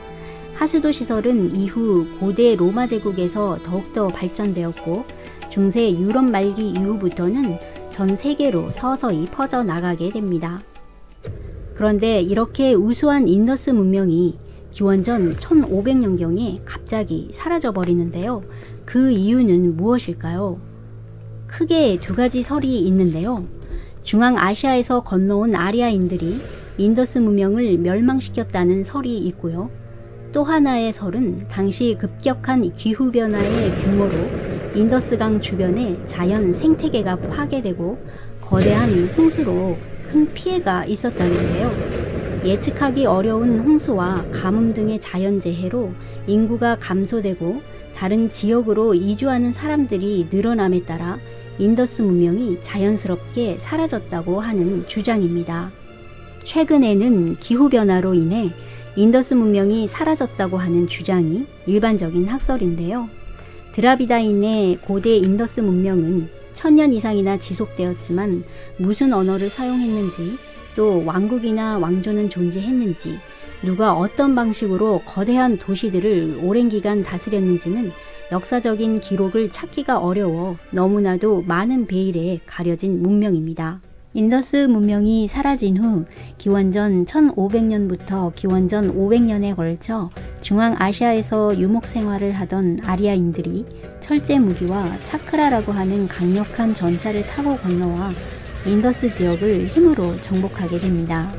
하수도 시설은 이후 고대 로마 제국에서 더욱더 발전되었고, 중세 유럽 말기 이후부터는 전 세계로 서서히 퍼져나가게 됩니다. 그런데 이렇게 우수한 인더스 문명이 기원전 1500년경에 갑자기 사라져 버리는데요. 그 이유는 무엇일까요? 크게 두 가지 설이 있는데요. 중앙아시아에서 건너온 아리아인들이 인더스 문명을 멸망시켰다는 설이 있고요. 또 하나의 설은 당시 급격한 기후변화의 규모로 인더스강 주변의 자연 생태계가 파괴되고 거대한 홍수로 큰 피해가 있었다는데요. 예측하기 어려운 홍수와 가뭄 등의 자연재해로 인구가 감소되고 다른 지역으로 이주하는 사람들이 늘어남에 따라 인더스 문명이 자연스럽게 사라졌다고 하는 주장입니다. 최근에는 기후변화로 인해 인더스 문명이 사라졌다고 하는 주장이 일반적인 학설인데요. 드라비다인의 고대 인더스 문명은 1000년 이상이나 지속되었지만 무슨 언어를 사용했는지, 또 왕국이나 왕조는 존재했는지, 누가 어떤 방식으로 거대한 도시들을 오랜 기간 다스렸는지는 역사적인 기록을 찾기가 어려워 너무나도 많은 베일에 가려진 문명입니다. 인더스 문명이 사라진 후 기원전 1500년부터 기원전 500년에 걸쳐 중앙아시아에서 유목 생활을 하던 아리아인들이 철제 무기와 차크라라고 하는 강력한 전차를 타고 건너와 인더스 지역을 힘으로 정복하게 됩니다.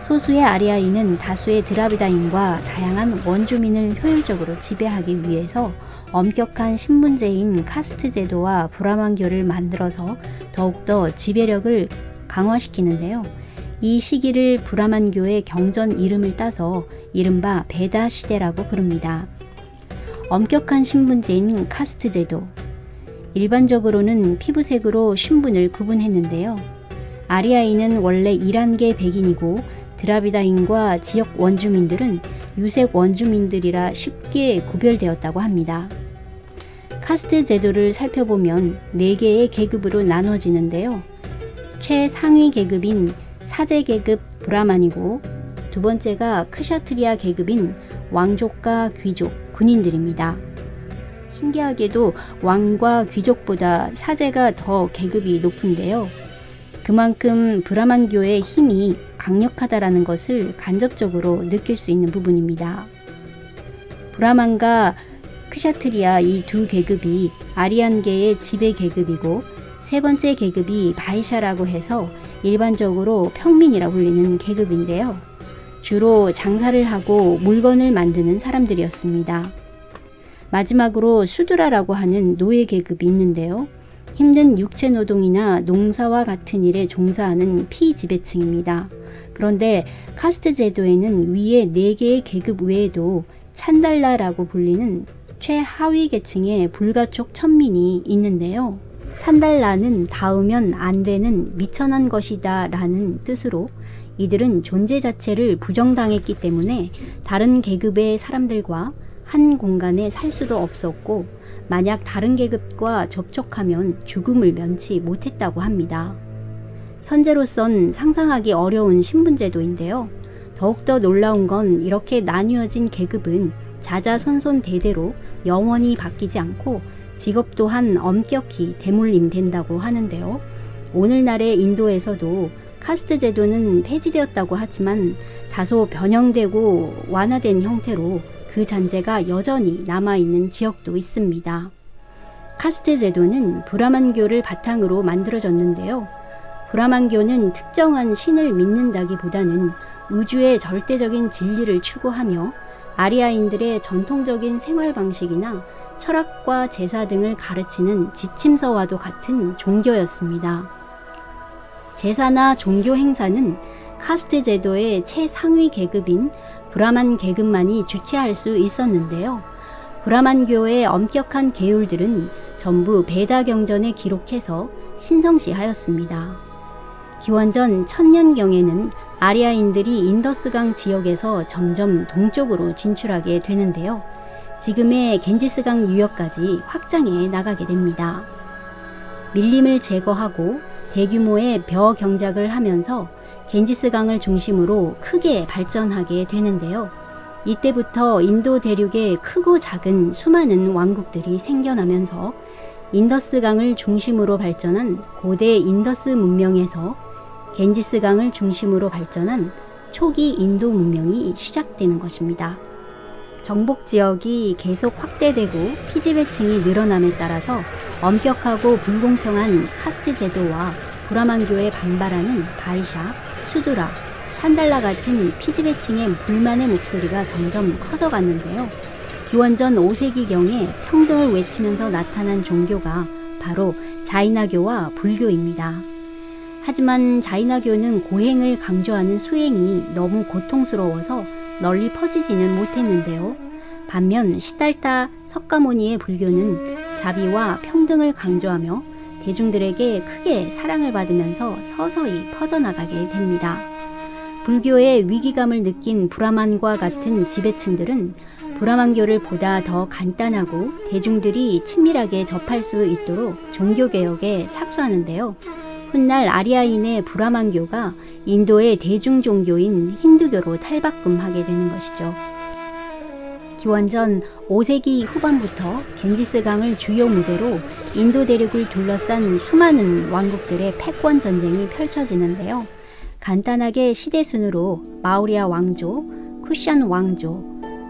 소수의 아리아인은 다수의 드라비다인과 다양한 원주민을 효율적으로 지배하기 위해서 엄격한 신분제인 카스트 제도와 브라만교를 만들어서 더욱더 지배력을 강화시키는데요. 이 시기를 브라만교의 경전 이름을 따서 이른바 베다 시대라고 부릅니다. 엄격한 신분제인 카스트 제도. 일반적으로는 피부색으로 신분을 구분했는데요. 아리아인은 원래 이란계 백인이고 드라비다인과 지역 원주민들은 유색 원주민들이라 쉽게 구별되었다고 합니다. 카스트 제도를 살펴보면 4개의 계급으로 나눠지는데요. 최상위 계급인 사제 계급 브라만이고, 두 번째가 크샤트리아 계급인 왕족과 귀족, 군인들입니다. 신기하게도 왕과 귀족보다 사제가 더 계급이 높은데요. 그만큼 브라만교의 힘이 강력하다라는 것을 간접적으로 느낄 수 있는 부분입니다. 브라만과 크샤트리아 이 두 계급이 아리안계의 지배 계급이고, 세 번째 계급이 바이샤라고 해서 일반적으로 평민이라 불리는 계급인데요. 주로 장사를 하고 물건을 만드는 사람들이었습니다. 마지막으로 수드라라고 하는 노예 계급이 있는데요. 힘든 육체 노동이나 농사와 같은 일에 종사하는 피지배층입니다. 그런데 카스트 제도에는 위에 4개의 계급 외에도 찬달라라고 불리는 최하위 계층의 불가촉 천민이 있는데요. 찬달라는 닿으면 안 되는 미천한 것이다 라는 뜻으로, 이들은 존재 자체를 부정당했기 때문에 다른 계급의 사람들과 한 공간에 살 수도 없었고, 만약 다른 계급과 접촉하면 죽음을 면치 못했다고 합니다. 현재로선 상상하기 어려운 신분제도인데요. 더욱더 놀라운 건 이렇게 나뉘어진 계급은 자자손손 대대로 영원히 바뀌지 않고 직업 또한 엄격히 대물림된다고 하는데요. 오늘날의 인도에서도 카스트 제도는 폐지되었다고 하지만 다소 변형되고 완화된 형태로 그 잔재가 여전히 남아있는 지역도 있습니다. 카스트 제도는 브라만교를 바탕으로 만들어졌는데요. 브라만교는 특정한 신을 믿는다기보다는 우주의 절대적인 진리를 추구하며 아리아인들의 전통적인 생활 방식이나 철학과 제사 등을 가르치는 지침서와도 같은 종교였습니다. 제사나 종교 행사는 카스트 제도의 최상위 계급인 브라만 계급만이 주최할 수 있었는데요. 브라만교의 엄격한 계율들은 전부 베다 경전에 기록해서 신성시하였습니다. 기원전 1000년경에는 아리아인들이 인더스강 지역에서 점점 동쪽으로 진출하게 되는데요. 지금의 겐지스강 유역까지 확장해 나가게 됩니다. 밀림을 제거하고 대규모의 벼 경작을 하면서 겐지스강을 중심으로 크게 발전하게 되는데요. 이때부터 인도 대륙에 크고 작은 수많은 왕국들이 생겨나면서 인더스강을 중심으로 발전한 고대 인더스 문명에서 겐지스강을 중심으로 발전한 초기 인도 문명이 시작되는 것입니다. 정복 지역이 계속 확대되고 피지배층이 늘어남에 따라서 엄격하고 불공평한 카스트 제도와 브라만교에 반발하는 바이샤, 수두라, 찬달라 같은 피지배층의 불만의 목소리가 점점 커져갔는데요. 기원전 5세기경에 평등을 외치면서 나타난 종교가 바로 자이나교와 불교입니다. 하지만 자이나교는 고행을 강조하는 수행이 너무 고통스러워서 널리 퍼지지는 못했는데요. 반면 시달타 석가모니의 불교는 자비와 평등을 강조하며 대중들에게 크게 사랑을 받으면서 서서히 퍼져나가게 됩니다. 불교의 위기감을 느낀 브라만과 같은 지배층들은 브라만교를 보다 더 간단하고 대중들이 친밀하게 접할 수 있도록 종교개혁에 착수하는데요. 훗날 아리아인의 브라만교가 인도의 대중종교인 힌두교로 탈바꿈하게 되는 것이죠. 기원전 5세기 후반부터 겐지스강을 주요 무대로 인도 대륙을 둘러싼 수많은 왕국들의 패권 전쟁이 펼쳐지는데요. 간단하게 시대순으로 마우리아 왕조, 쿠샨 왕조,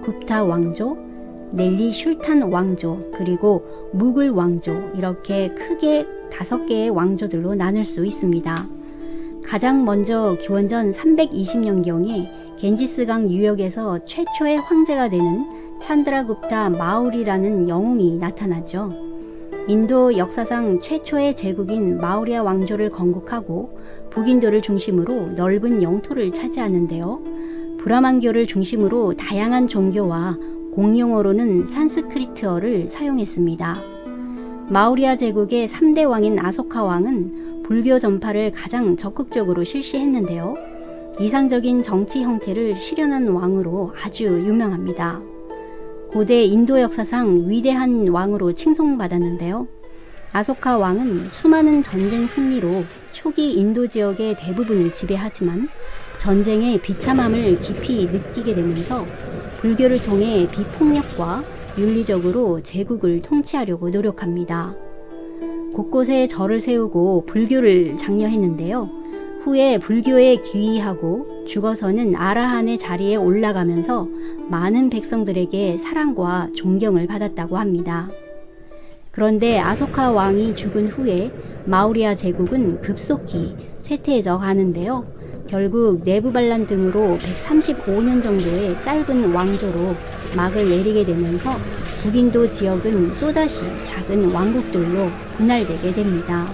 굽타 왕조, 넬리 슐탄 왕조, 그리고 무글 왕조, 이렇게 크게 5개의 왕조들로 나눌 수 있습니다. 가장 먼저 기원전 320년경에 겐지스강 유역에서 최초의 황제가 되는 찬드라굽타 마우리라는 영웅이 나타나죠. 인도 역사상 최초의 제국인 마우리아 왕조를 건국하고 북인도를 중심으로 넓은 영토를 차지하는데요. 브라만교를 중심으로 다양한 종교와 공용어로는 산스크리트어를 사용했습니다. 마우리아 제국의 3대 왕인 아소카 왕은 불교 전파를 가장 적극적으로 실시했는데요. 이상적인 정치 형태를 실현한 왕으로 아주 유명합니다. 고대 인도 역사상 위대한 왕으로 칭송받았는데요. 아소카 왕은 수많은 전쟁 승리로 초기 인도 지역의 대부분을 지배하지만 전쟁의 비참함을 깊이 느끼게 되면서 불교를 통해 비폭력과 윤리적으로 제국을 통치하려고 노력합니다. 곳곳에 절을 세우고 불교를 장려했는데요. 후에 불교에 귀의하고 죽어서는 아라한의 자리에 올라가면서 많은 백성들에게 사랑과 존경을 받았다고 합니다. 그런데 아소카 왕이 죽은 후에 마우리아 제국은 급속히 쇠퇴해져 가는데요. 결국 내부반란 등으로 135년 정도의 짧은 왕조로 막을 내리게 되면서 북인도 지역은 또다시 작은 왕국들로 분할되게 됩니다.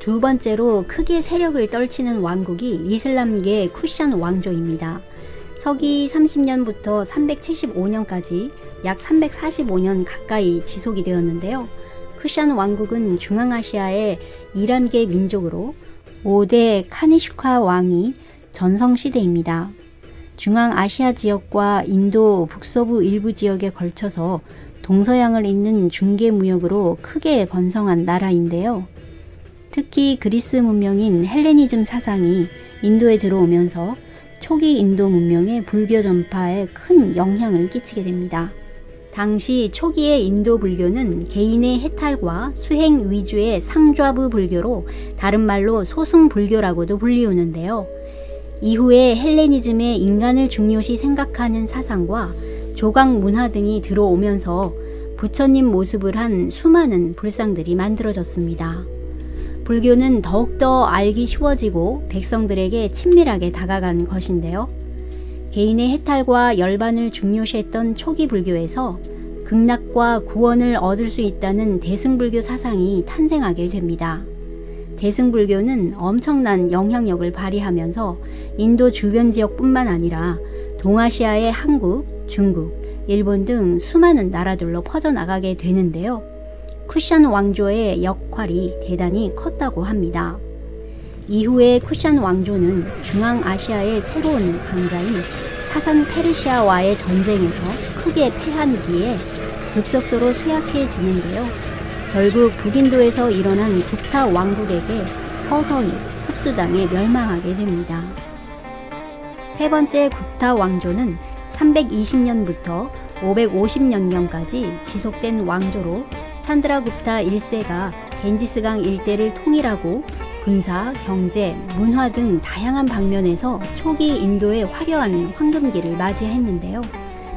두 번째로 크게 세력을 떨치는 왕국이 이슬람계 쿠샨 왕조입니다. 서기 30년부터 375년까지 약 345년 가까이 지속이 되었는데요. 쿠샨 왕국은 중앙아시아의 이란계 민족으로 5대 카니슈카 왕이 전성시대입니다. 중앙아시아 지역과 인도 북서부 일부 지역에 걸쳐서 동서양을 잇는 중개무역으로 크게 번성한 나라인데요. 특히 그리스 문명인 헬레니즘 사상이 인도에 들어오면서 초기 인도 문명의 불교 전파에 큰 영향을 끼치게 됩니다. 당시 초기의 인도 불교는 개인의 해탈과 수행 위주의 상좌부 불교로 다른 말로 소승 불교라고도 불리우는데요. 이후에 헬레니즘의 인간을 중요시 생각하는 사상과 조각 문화 등이 들어오면서 부처님 모습을 한 수많은 불상들이 만들어졌습니다. 불교는 더욱더 알기 쉬워지고 백성들에게 친밀하게 다가간 것인데요. 개인의 해탈과 열반을 중요시했던 초기 불교에서 극락과 구원을 얻을 수 있다는 대승불교 사상이 탄생하게 됩니다. 대승불교는 엄청난 영향력을 발휘하면서 인도 주변 지역뿐만 아니라 동아시아의 한국, 중국, 일본 등 수많은 나라들로 퍼져나가게 되는데요. 쿠샨 왕조의 역할이 대단히 컸다고 합니다. 이후에 쿠샨 왕조는 중앙아시아의 새로운 강자인 사산 페르시아와의 전쟁에서 크게 패한 뒤에 급속도로 쇠약해지는데요. 결국 북인도에서 일어난 kupta 왕국에게 서서히 흡수당해 멸망하게 됩니다. 세 번째 kupta 왕조는 320년부터 550년경까지 지속된 왕조로 찬드라굽타 1세가 겐지스강 일대를 통일하고 군사, 경제, 문화 등 다양한 방면에서 초기 인도의 화려한 황금기를 맞이했는데요.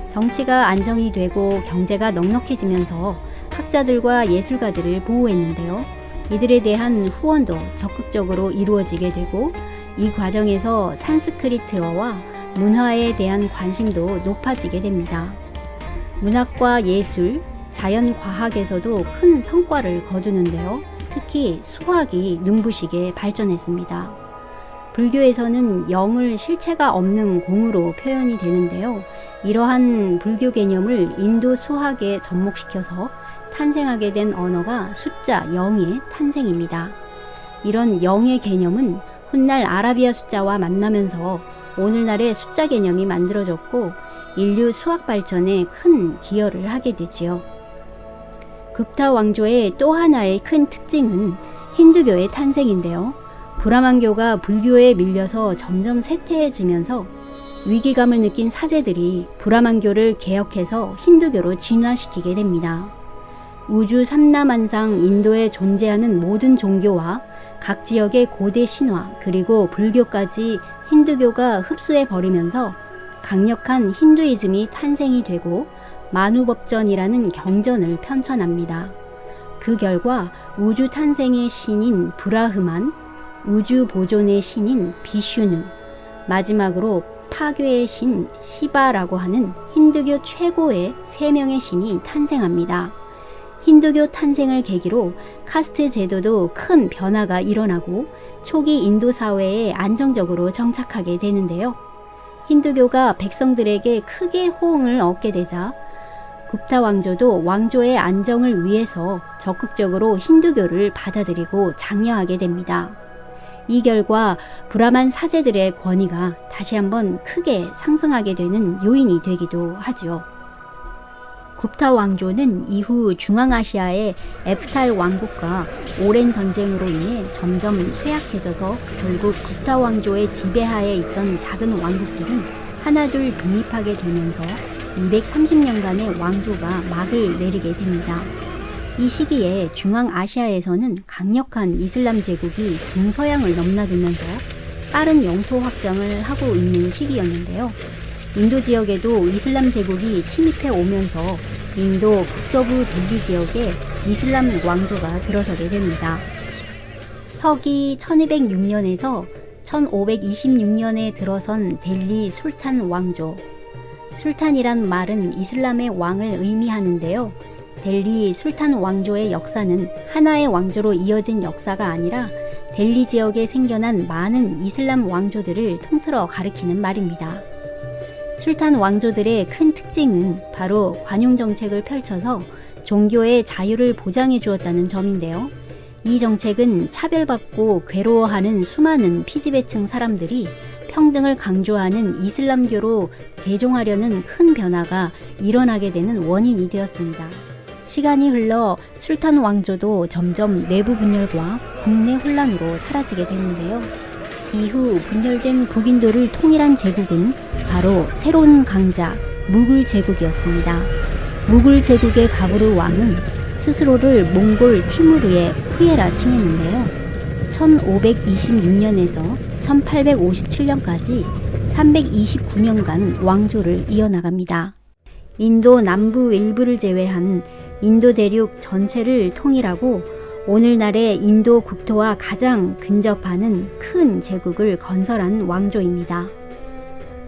정치가 안정이 되고 경제가 넉넉해지면서 학자들과 예술가들을 보호했는데요. 이들에 대한 후원도 적극적으로 이루어지게 되고 이 과정에서 산스크리트어와 문화에 대한 관심도 높아지게 됩니다. 문학과 예술, 자연과학에서도 큰 성과를 거두는데요. 특히 수학이 눈부시게 발전했습니다. 불교에서는 영을 실체가 없는 공으로 표현이 되는데요. 이러한 불교 개념을 인도 수학에 접목시켜서 탄생하게 된 언어가 숫자 0의 탄생입니다. 이런 0의 개념은 훗날 아라비아 숫자와 만나면서 오늘날의 숫자 개념이 만들어졌고 인류 수학 발전에 큰 기여를 하게 되지요. kupta 왕조의 또 하나의 큰 특징은 힌두교의 탄생인데요. 브라만교가 불교에 밀려서 점점 쇠퇴해지면서 위기감을 느낀 사제들이 브라만교를 개혁해서 힌두교로 진화시키게 됩니다. 우주 삼라만상 인도에 존재하는 모든 종교와 각 지역의 고대 신화 그리고 불교까지 힌두교가 흡수해버리면서 강력한 힌두이즘이 탄생이 되고 만우법전이라는 경전을 펼쳐납니다. 그 결과 우주 탄생의 신인 브라흐만, 우주 보존의 신인 비슈누, 마지막으로 파괴의 신 시바라고 하는 힌두교 최고의 3명의 신이 탄생합니다. 힌두교 탄생을 계기로 카스트 제도도 큰 변화가 일어나고 초기 인도 사회에 안정적으로 정착하게 되는데요. 힌두교가 백성들에게 크게 호응을 얻게 되자 kupta 왕조도 왕조의 안정을 위해서 적극적으로 힌두교를 받아들이고 장려하게 됩니다. 이 결과 브라만 사제들의 권위가 다시 한번 크게 상승하게 되는 요인이 되기도 하죠. kupta 왕조는 이후 중앙아시아의 에프탈 왕국과 오랜 전쟁으로 인해 점점 쇠약해져서 결국 kupta 왕조의 지배하에 있던 작은 왕국들은 하나둘 독립하게 되면서 230년간의 왕조가 막을 내리게 됩니다. 이 시기에 중앙아시아에서는 강력한 이슬람 제국이 동서양을 넘나들면서 빠른 영토 확장을 하고 있는 시기였는데요. 인도 지역에도 이슬람 제국이 침입해 오면서 인도 북서부 델리 지역에 이슬람 왕조가 들어서게 됩니다. 서기 1206년에서 1526년에 들어선 델리 술탄 왕조. 술탄이란 말은 이슬람의 왕을 의미하는데요. 델리 술탄 왕조의 역사는 하나의 왕조로 이어진 역사가 아니라 델리 지역에 생겨난 많은 이슬람 왕조들을 통틀어 가리키는 말입니다. 술탄 왕조들의 큰 특징은 바로 관용 정책을 펼쳐서 종교의 자유를 보장해 주었다는 점인데요. 이 정책은 차별받고 괴로워하는 수많은 피지배층 사람들이 평등을 강조하는 이슬람교로 대종하려는 큰 변화가 일어나게 되는 원인이 되었습니다. 시간이 흘러 술탄 왕조도 점점 내부 분열과 국내 혼란으로 사라지게 되는데요. 이후 분열된 북인도를 통일한 제국은 바로 새로운 강자 무굴 제국이었습니다. 무굴 제국의 바부르 왕은 스스로를 몽골 티무르의 후예라 칭했는데요. 1526년에서 1857년까지 329년간 왕조를 이어나갑니다. 인도 남부 일부를 제외한 인도 대륙 전체를 통일하고 오늘날의 인도 국토와 가장 근접하는 큰 제국을 건설한 왕조입니다.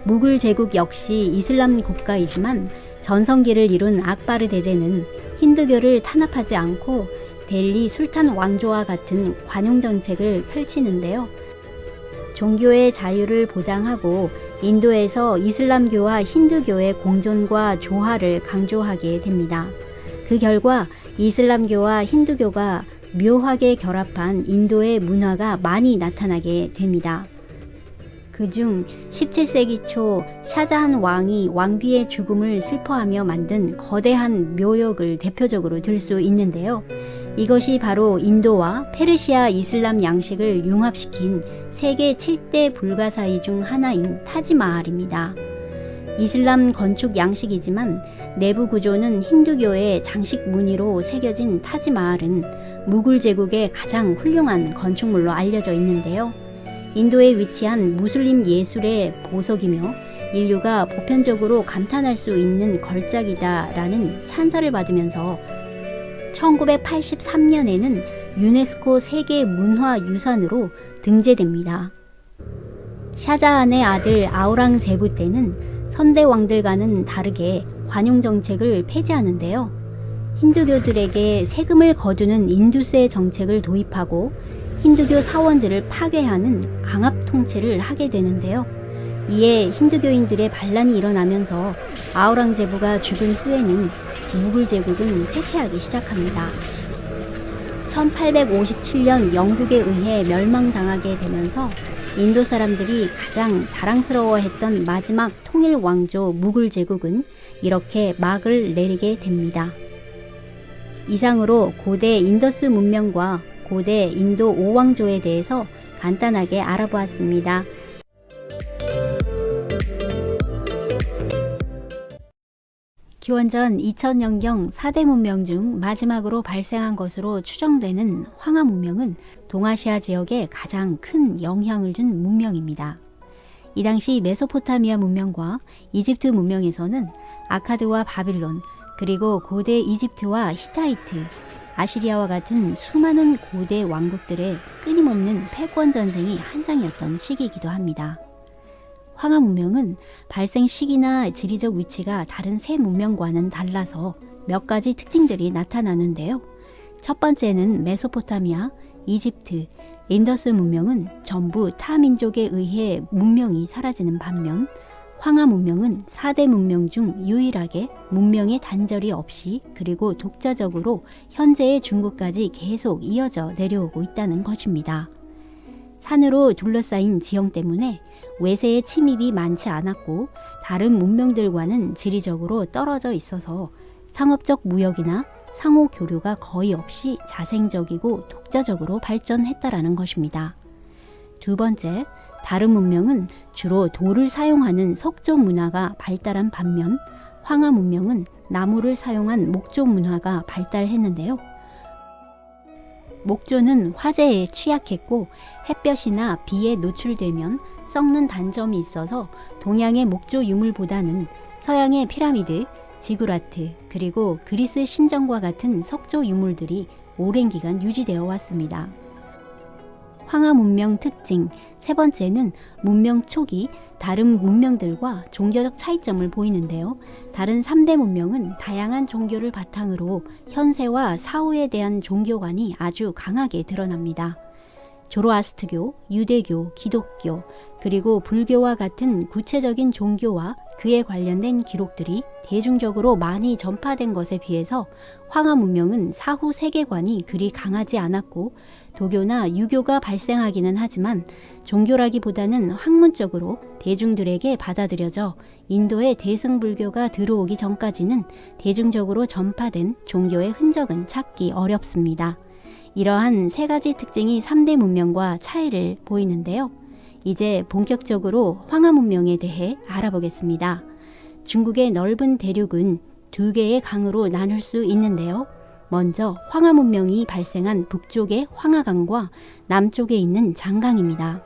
무굴 제국 역시 이슬람 국가이지만 전성기를 이룬 악바르 대제는 힌두교를 탄압하지 않고 델리 술탄 왕조와 같은 관용 정책을 펼치는데요. 종교의 자유를 보장하고 인도에서 이슬람교와 힌두교의 공존과 조화를 강조하게 됩니다. 그 결과 이슬람교와 힌두교가 묘하게 결합한 인도의 문화가 많이 나타나게 됩니다. 그중 17세기 초 샤자한 왕이 왕비의 죽음을 슬퍼하며 만든 거대한 묘역을 대표적으로 들 수 있는데요. 이것이 바로 인도와 페르시아 이슬람 양식을 융합시킨 세계 7대 불가사의 중 하나인 타지마할입니다. 이슬람 건축 양식이지만 내부 구조는 힌두교의 장식 무늬로 새겨진 타지마할은 무굴 제국의 가장 훌륭한 건축물로 알려져 있는데요. 인도에 위치한 무슬림 예술의 보석이며 인류가 보편적으로 감탄할 수 있는 걸작이다라는 찬사를 받으면서 1983년에는 유네스코 세계 문화유산으로 등재됩니다. 샤자한의 아들 아우랑제부 때는 선대 왕들과는 다르게 관용 정책을 폐지하는데요. 힌두교들에게 세금을 거두는 인두세 정책을 도입하고 힌두교 사원들을 파괴하는 강압 통치를 하게 되는데요. 이에 힌두교인들의 반란이 일어나면서 아우랑제부가 죽은 후에는 무굴 제국은 쇠퇴하기 시작합니다. 1857년 영국에 의해 멸망당하게 되면서 인도 사람들이 가장 자랑스러워했던 마지막 통일 왕조 무굴 제국은 이렇게 막을 내리게 됩니다. 이상으로 고대 인더스 문명과 고대 인도 오왕조에 대해서 간단하게 알아보았습니다. 기원전 2000년경 4대 문명 중 마지막으로 발생한 것으로 추정되는 황하 문명은 동아시아 지역에 가장 큰 영향을 준 문명입니다. 이 당시 메소포타미아 문명과 이집트 문명에서는 아카드와 바빌론, 그리고 고대 이집트와 히타이트, 아시리아와 같은 수많은 고대 왕국들의 끊임없는 패권 전쟁이 한창이었던 시기이기도 합니다. 황하 문명은 발생 시기나 지리적 위치가 다른 세 문명과는 달라서 몇 가지 특징들이 나타나는데요. 첫 번째는 메소포타미아, 이집트, 인더스 문명은 전부 타 민족에 의해 문명이 사라지는 반면 황하 문명은 4대 문명 중 유일하게 문명의 단절이 없이 그리고 독자적으로 현재의 중국까지 계속 이어져 내려오고 있다는 것입니다. 산으로 둘러싸인 지형 때문에 외세의 침입이 많지 않았고 다른 문명들과는 지리적으로 떨어져 있어서 상업적 무역이나 상호 교류가 거의 없이 자생적이고 독자적으로 발전했다라는 것입니다. 두 번째, 다른 문명은 주로 돌을 사용하는 석조 문화가 발달한 반면 황하 문명은 나무를 사용한 목조 문화가 발달했는데요. 목조는 화재에 취약했고 햇볕이나 비에 노출되면 썩는 단점이 있어서 동양의 목조 유물보다는 서양의 피라미드, 지구라트, 그리고 그리스 신전과 같은 석조 유물들이 오랜 기간 유지되어 왔습니다. 황하 문명 특징 세 번째는 문명 초기 다른 문명들과 종교적 차이점을 보이는데요. 다른 3대 문명은 다양한 종교를 바탕으로 현세와 사후에 대한 종교관이 아주 강하게 드러납니다. 조로아스트교, 유대교, 기독교, 그리고 불교와 같은 구체적인 종교와 그에 관련된 기록들이 대중적으로 많이 전파된 것에 비해서 황하 문명은 사후 세계관이 그리 강하지 않았고 도교나 유교가 발생하기는 하지만 종교라기보다는 학문적으로 대중들에게 받아들여져 인도의 대승불교가 들어오기 전까지는 대중적으로 전파된 종교의 흔적은 찾기 어렵습니다. 이러한 세 가지 특징이 3대 문명과 차이를 보이는데요. 이제 본격적으로 황하 문명에 대해 알아보겠습니다. 중국의 넓은 대륙은 두 개의 강으로 나눌 수 있는데요. 먼저 황하 문명이 발생한 북쪽의 황하강과 남쪽에 있는 장강입니다.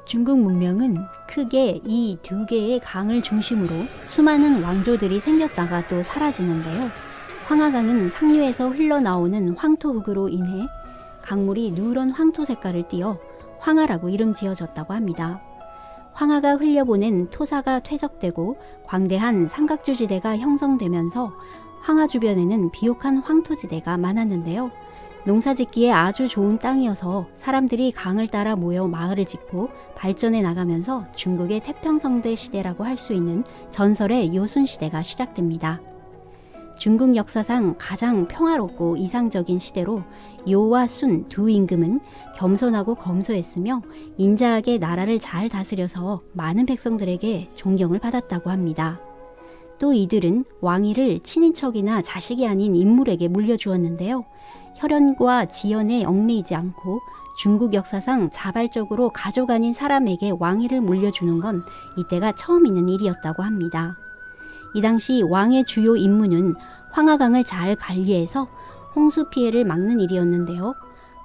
중국 문명은 크게 이 두 개의 강을 중심으로 수많은 왕조들이 생겼다가 또 사라지는데요. 황하강은 상류에서 흘러나오는 황토흙으로 인해 강물이 누런 황토 색깔을 띠어 황하라고 이름 지어졌다고 합니다. 황하가 흘려보낸 토사가 퇴적되고 광대한 삼각주지대가 형성되면서 황하 주변에는 비옥한 황토지대가 많았는데요. 농사짓기에 아주 좋은 땅이어서 사람들이 강을 따라 모여 마을을 짓고 발전해 나가면서 중국의 태평성대 시대라고 할 수 있는 전설의 요순시대가 시작됩니다. 중국 역사상 가장 평화롭고 이상적인 시대로 요와 순 두 임금은 겸손하고 검소했으며 인자하게 나라를 잘 다스려서 많은 백성들에게 존경을 받았다고 합니다. 또 이들은 왕위를 친인척이나 자식이 아닌 인물에게 물려주었는데요. 혈연과 지연에 얽매이지 않고 중국 역사상 자발적으로 가족 아닌 사람에게 왕위를 물려주는 건 이때가 처음 있는 일이었다고 합니다. 이 당시 왕의 주요 임무는 황하강을 잘 관리해서 홍수 피해를 막는 일이었는데요.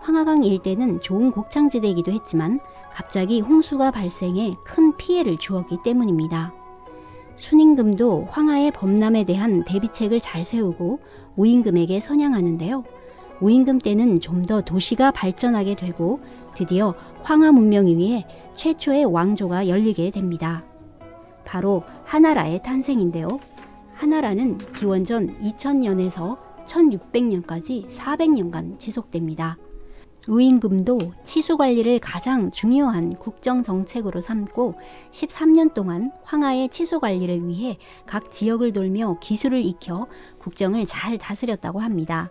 황하강 일대는 좋은 곡창지대이기도 했지만 갑자기 홍수가 발생해 큰 피해를 주었기 때문입니다. 순임금도 황하의 범람에 대한 대비책을 잘 세우고 우임금에게 선양하는데요. 우임금 때는 좀 더 도시가 발전하게 되고 드디어 황하 문명 위에 최초의 왕조가 열리게 됩니다. 바로 하나라의 탄생인데요. 하나라는 기원전 2000년에서 1600년까지 400년간 지속됩니다. 우임금도 치수관리를 가장 중요한 국정정책으로 삼고 13년 동안 황하의 치수관리를 위해 각 지역을 돌며 기술을 익혀 국정을 잘 다스렸다고 합니다.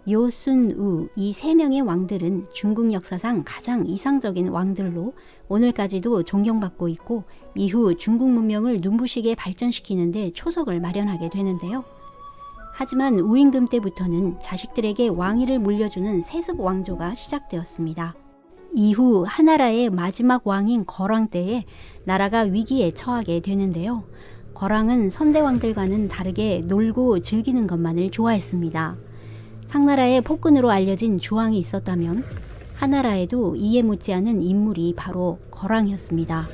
요, 순, 우 이 세 명의 왕들은 중국 역사상 가장 이상적인 왕들로 오늘까지도 존경받고 있고 이후 중국 문명을 눈부시게 발전시키는 데 초석을 마련하게 되는데요. 하지만 우임금 때부터는 자식들에게 왕위를 물려주는 세습 왕조가 시작되었습니다. 이후 하나라의 마지막 왕인 거랑 때에 나라가 위기에 처하게 되는데요. 거랑은 선대왕들과는 다르게 놀고 즐기는 것만을 좋아했습니다. 상나라의 폭군으로 알려진 주왕이 있었다면 하나라에도 이에 못지않은 인물이 바로 거랑이었습니다.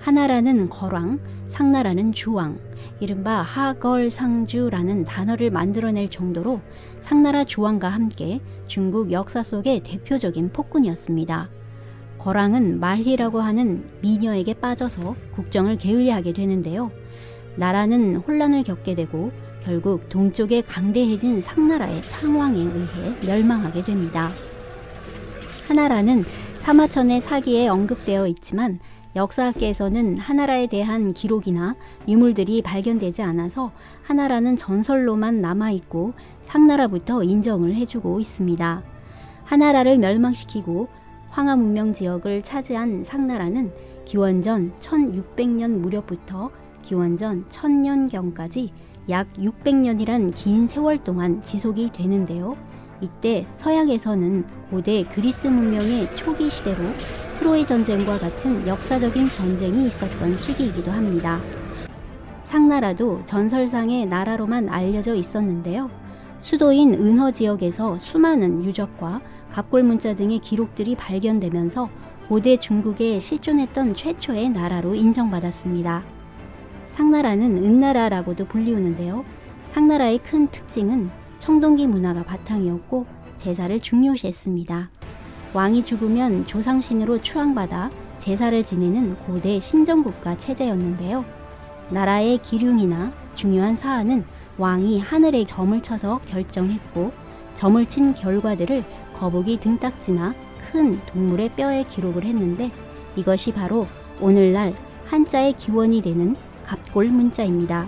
하나라는 거랑, 상나라는 주왕, 이른바 하걸상주라는 단어를 만들어낼 정도로 상나라 주왕과 함께 중국 역사 속의 대표적인 폭군이었습니다. 거랑은 말희라고 하는 미녀에게 빠져서 국정을 게을리하게 되는데요. 나라는 혼란을 겪게 되고 결국 동쪽에 강대해진 상나라의 상왕에 의해 멸망하게 됩니다. 하나라는 사마천의 사기에 언급되어 있지만 역사학계에서는 하나라에 대한 기록이나 유물들이 발견되지 않아서 하나라는 전설로만 남아있고 상나라부터 인정을 해주고 있습니다. 하나라를 멸망시키고 황하 문명 지역을 차지한 상나라는 기원전 1600년 무렵부터 기원전 1000년경까지 약 600년이란 긴 세월 동안 지속이 되는데요. 이때 서양에서는 고대 그리스 문명의 초기 시대로 트로이 전쟁과 같은 역사적인 전쟁이 있었던 시기이기도 합니다. 상나라도 전설상의 나라로만 알려져 있었는데요. 수도인 은허 지역에서 수많은 유적과 갑골 문자 등의 기록들이 발견되면서 고대 중국에 실존했던 최초의 나라로 인정받았습니다. 상나라는 은나라라고도 불리우는데요. 상나라의 큰 특징은 청동기 문화가 바탕이었고 제사를 중요시했습니다. 왕이 죽으면 조상신으로 추앙받아 제사를 지내는 고대 신정국가 체제였는데요. 나라의 기륭이나 중요한 사안은 왕이 하늘에 점을 쳐서 결정했고 점을 친 결과들을 거북이 등딱지나 큰 동물의 뼈에 기록을 했는데 이것이 바로 오늘날 한자의 기원이 되는 갑골 문자입니다.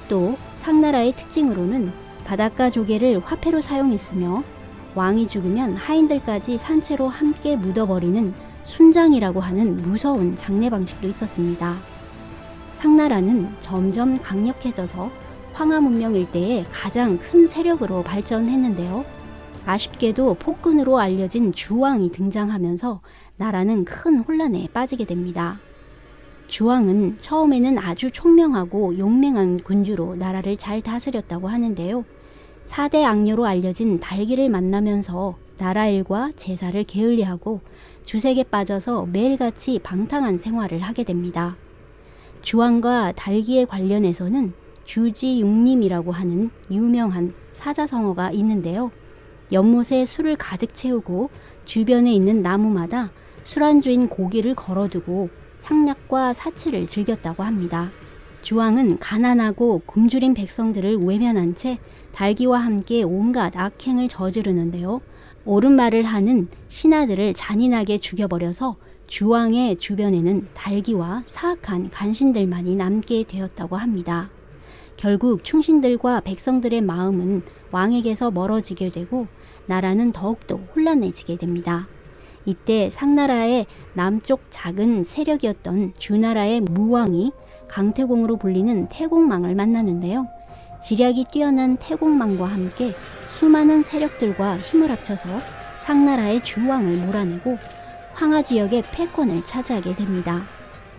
또 상나라의 특징으로는 바닷가 조개를 화폐로 사용했으며 왕이 죽으면 하인들까지 산채로 함께 묻어버리는 순장이라고 하는 무서운 장례 방식도 있었습니다. 상나라는 점점 강력해져서 황하 문명 일대의 가장 큰 세력으로 발전했는데요. 아쉽게도 폭군으로 알려진 주왕이 등장하면서 나라는 큰 혼란에 빠지게 됩니다. 주왕은 처음에는 아주 총명하고 용맹한 군주로 나라를 잘 다스렸다고 하는데요. 4대 악녀로 알려진 달기를 만나면서 나라 일과 제사를 게을리하고 주색에 빠져서 매일같이 방탕한 생활을 하게 됩니다. 주왕과 달기에 관련해서는 주지육림이라고 하는 유명한 사자성어가 있는데요. 연못에 술을 가득 채우고 주변에 있는 나무마다 술안주인 고기를 걸어두고 향락과 사치를 즐겼다고 합니다. 주왕은 가난하고 굶주린 백성들을 외면한 채 달기와 함께 온갖 악행을 저지르는데요. 옳은 말을 하는 신하들을 잔인하게 죽여버려서 주왕의 주변에는 달기와 사악한 간신들만이 남게 되었다고 합니다. 결국 충신들과 백성들의 마음은 왕에게서 멀어지게 되고 나라는 더욱더 혼란해지게 됩니다. 이때 상나라의 남쪽 작은 세력이었던 주나라의 무왕이 강태공으로 불리는 태공망을 만나는데요. 지략이 뛰어난 태공망과 함께 수많은 세력들과 힘을 합쳐서 상나라의 주왕을 몰아내고 황하 지역의 패권을 차지하게 됩니다.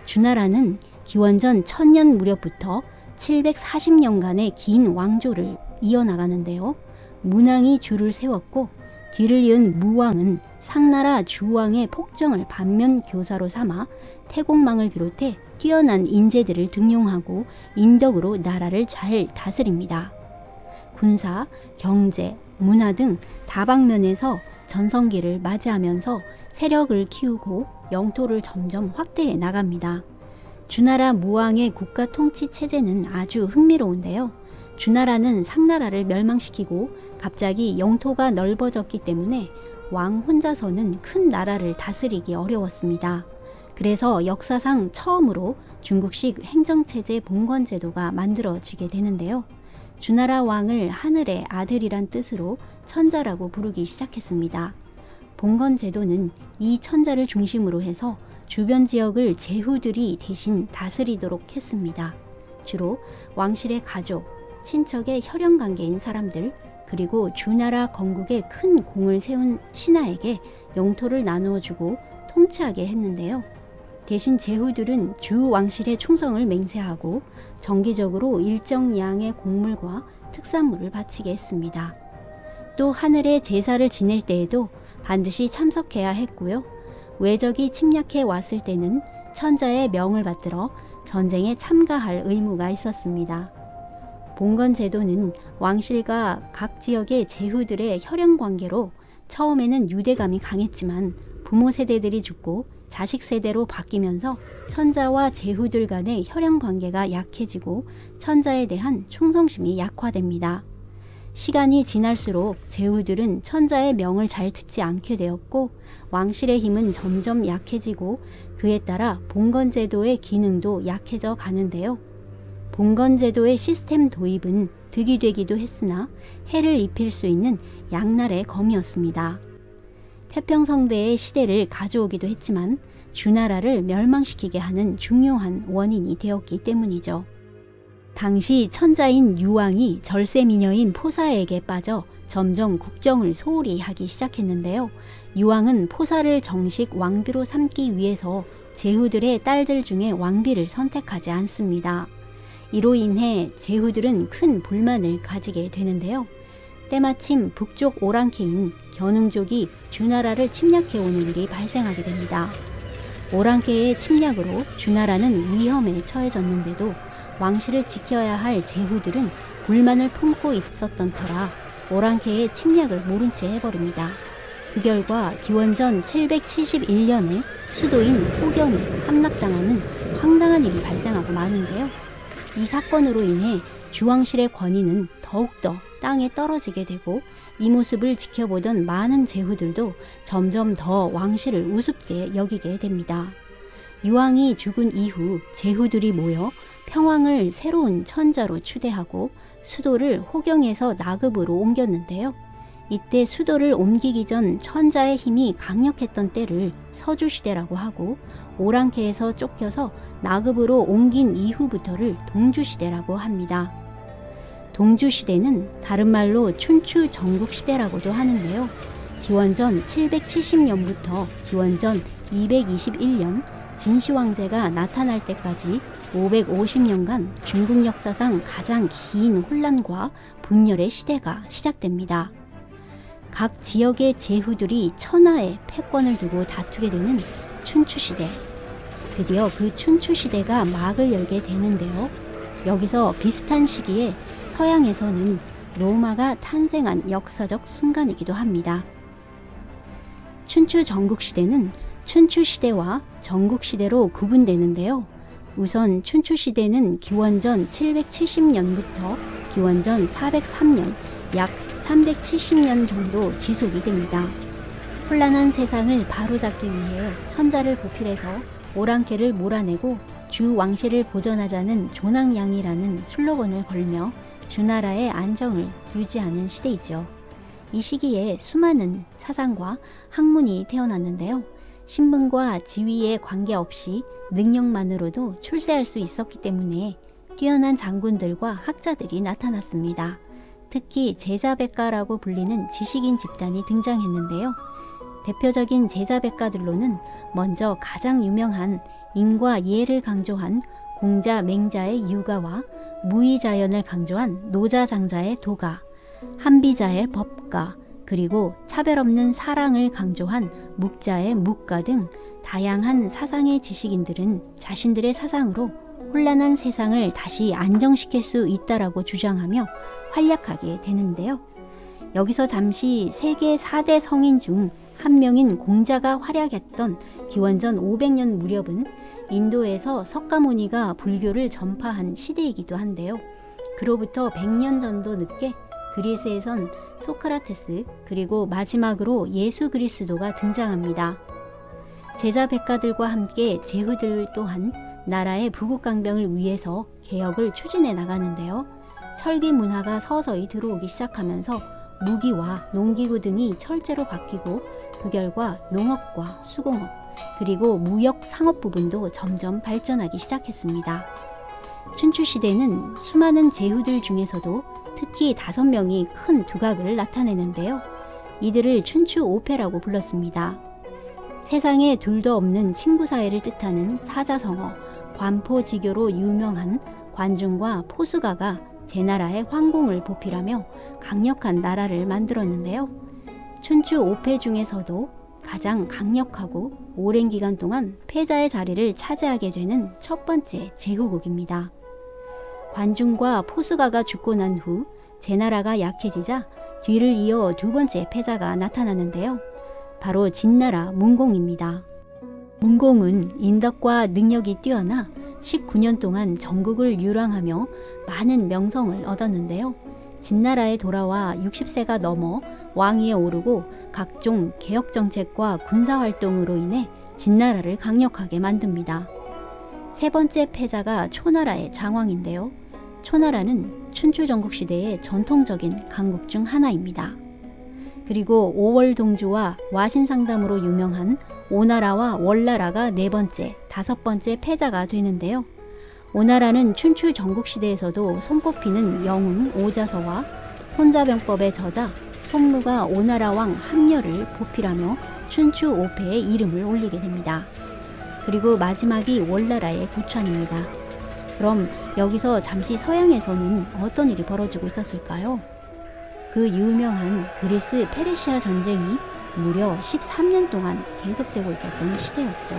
주나라는 기원전 1000년 무렵부터 740년간의 긴 왕조를 이어나가는데요. 문왕이 주를 세웠고 뒤를 이은 무왕은 상나라 주왕의 폭정을 반면 교사로 삼아 태공망을 비롯해 뛰어난 인재들을 등용하고 인덕으로 나라를 잘 다스립니다. 군사, 경제, 문화 등 다방면에서 전성기를 맞이하면서 세력을 키우고 영토를 점점 확대해 나갑니다. 주나라 무왕의 국가 통치 체제는 아주 흥미로운데요. 주나라는 상나라를 멸망시키고 갑자기 영토가 넓어졌기 때문에 왕 혼자서는 큰 나라를 다스리기 어려웠습니다. 그래서 역사상 처음으로 중국식 행정체제 봉건제도가 만들어지게 되는데요. 주나라 왕을 하늘의 아들이란 뜻으로 천자라고 부르기 시작했습니다. 봉건제도는 이 천자를 중심으로 해서 주변 지역을 제후들이 대신 다스리도록 했습니다. 주로 왕실의 가족, 친척의 혈연관계인 사람들, 그리고 주나라 건국에 큰 공을 세운 신하에게 영토를 나누어주고 통치하게 했는데요. 대신 제후들은 주 왕실의 충성을 맹세하고 정기적으로 일정 양의 곡물과 특산물을 바치게 했습니다. 또 하늘의 제사를 지낼 때에도 반드시 참석해야 했고요. 외적이 침략해 왔을 때는 천자의 명을 받들어 전쟁에 참가할 의무가 있었습니다. 봉건제도는 왕실과 각 지역의 제후들의 혈연관계로 처음에는 유대감이 강했지만 부모 세대들이 죽고 자식 세대로 바뀌면서 천자와 제후들 간의 혈연관계가 약해지고 천자에 대한 충성심이 약화됩니다. 시간이 지날수록 제후들은 천자의 명을 잘 듣지 않게 되었고 왕실의 힘은 점점 약해지고 그에 따라 봉건제도의 기능도 약해져 가는데요. 봉건제도의 시스템 도입은 득이 되기도 했으나 해를 입힐 수 있는 양날의 검이었습니다. 태평성대의 시대를 가져오기도 했지만 주나라를 멸망시키게 하는 중요한 원인이 되었기 때문이죠. 당시 천자인 유왕이 절세미녀인 포사에게 빠져 점점 국정을 소홀히 하기 시작했는데요. 유왕은 포사를 정식 왕비로 삼기 위해서 제후들의 딸들 중에 왕비를 선택하지 않습니다. 이로 인해 제후들은 큰 불만을 가지게 되는데요. 때마침 북쪽 오랑캐인 견흥족이 주나라를 침략해오는 일이 발생하게 됩니다. 오랑캐의 침략으로 주나라는 위험에 처해졌는데도 왕실을 지켜야 할 제후들은 불만을 품고 있었던 터라 오랑캐의 침략을 모른 채 해버립니다. 그 결과 기원전 771년에 수도인 호경이 함락당하는 황당한 일이 발생하고 마는데요. 이 사건으로 인해 주왕실의 권위는 더욱더 땅에 떨어지게 되고 이 모습을 지켜보던 많은 제후들도 점점 더 왕실을 우습게 여기게 됩니다. 유왕이 죽은 이후 제후들이 모여 평왕을 새로운 천자로 추대하고 수도를 호경에서 나급으로 옮겼는데요. 이때 수도를 옮기기 전 천자의 힘이 강력했던 때를 서주시대라고 하고 오랑캐에서 쫓겨서 나급으로 옮긴 이후부터를 동주시대라고 합니다. 동주시대는 다른 말로 춘추 전국시대라고도 하는데요. 기원전 770년부터 기원전 221년 진시 황제가 나타날 때까지 550년간 중국 역사상 가장 긴 혼란과 분열의 시대가 시작됩니다. 각 지역의 제후들이 천하의 패권을 두고 다투게 되는 춘추시대. 드디어 그 춘추시대가 막을 열게 되는데요. 여기서 비슷한 시기에 서양에서는 로마가 탄생한 역사적 순간이기도 합니다. 춘추 전국시대는 춘추시대와 전국시대로 구분되는데요. 우선 춘추시대는 기원전 770년부터 기원전 403년, 약 370년 정도 지속이 됩니다. 혼란한 세상을 바로잡기 위해 천자를 보필해서 오랑캐를 몰아내고 주 왕실을 보전하자는 존왕양이라는 슬로건을 걸며 주나라의 안정을 유지하는 시대이죠. 이 시기에 수많은 사상과 학문이 태어났는데요. 신분과 지위에 관계없이 능력만으로도 출세할 수 있었기 때문에 뛰어난 장군들과 학자들이 나타났습니다. 특히 제자백가라고 불리는 지식인 집단이 등장했는데요. 대표적인 제자백가들로는 먼저 가장 유명한 인과 예를 강조한 공자 맹자의 유가와 무의자연을 강조한 노자장자의 도가, 한비자의 법가, 그리고 차별 없는 사랑을 강조한 묵자의 묵가 등 다양한 사상의 지식인들은 자신들의 사상으로 혼란한 세상을 다시 안정시킬 수 있다라고 주장하며 활약하게 되는데요. 여기서 잠시 세계 4대 성인 중 한 명인 공자가 활약했던 기원전 500년 무렵은 인도에서 석가모니가 불교를 전파한 시대이기도 한데요. 그로부터 100년 전도 늦게 그리스에선 소크라테스, 그리고 마지막으로 예수 그리스도가 등장합니다. 제자 백가들과 함께 제후들 또한 나라의 부국강병을 위해서 개혁을 추진해 나가는데요. 철기 문화가 서서히 들어오기 시작하면서 무기와 농기구 등이 철제로 바뀌고 그 결과 농업과 수공업, 그리고 무역 상업 부분도 점점 발전하기 시작했습니다. 춘추시대는 수많은 제후들 중에서도 특히 5명이 큰 두각을 나타내는데요. 이들을 춘추오패라고 불렀습니다. 세상에 둘도 없는 친구 사이를 뜻하는 사자성어, 관포지교로 유명한 관중과 포수가가 제나라의 황공을 보필하며 강력한 나라를 만들었는데요. 춘추오패 중에서도 가장 강력하고 오랜 기간 동안 패자의 자리를 차지하게 되는 첫 번째 제후국입니다. 관중과 포수가가 죽고 난 후 제나라가 약해지자 뒤를 이어 두 번째 패자가 나타나는데요. 바로 진나라 문공입니다. 문공은 인덕과 능력이 뛰어나 19년 동안 전국을 유랑하며 많은 명성을 얻었는데요. 진나라에 돌아와 60세가 넘어 왕위에 오르고 각종 개혁 정책과 군사 활동으로 인해 진나라를 강력하게 만듭니다. 세 번째 패자가 초나라의 장왕인데요. 초나라는 춘추 전국 시대의 전통적인 강국 중 하나입니다. 그리고 오월동주와 와신상담으로 유명한 오나라와 월나라가 네 번째, 다섯 번째 패자가 되는데요. 오나라는 춘추 전국 시대에서도 손꼽히는 영웅 오자서와 손자병법의 저자 손무가 오나라 왕 함녀를 보필하며 춘추 오패의 이름을 올리게 됩니다. 그리고 마지막이 월나라의 구찬입니다. 그럼 여기서 잠시 서양에서는 어떤 일이 벌어지고 있었을까요? 그 유명한 그리스 페르시아 전쟁이 무려 13년 동안 계속되고 있었던 시대였죠.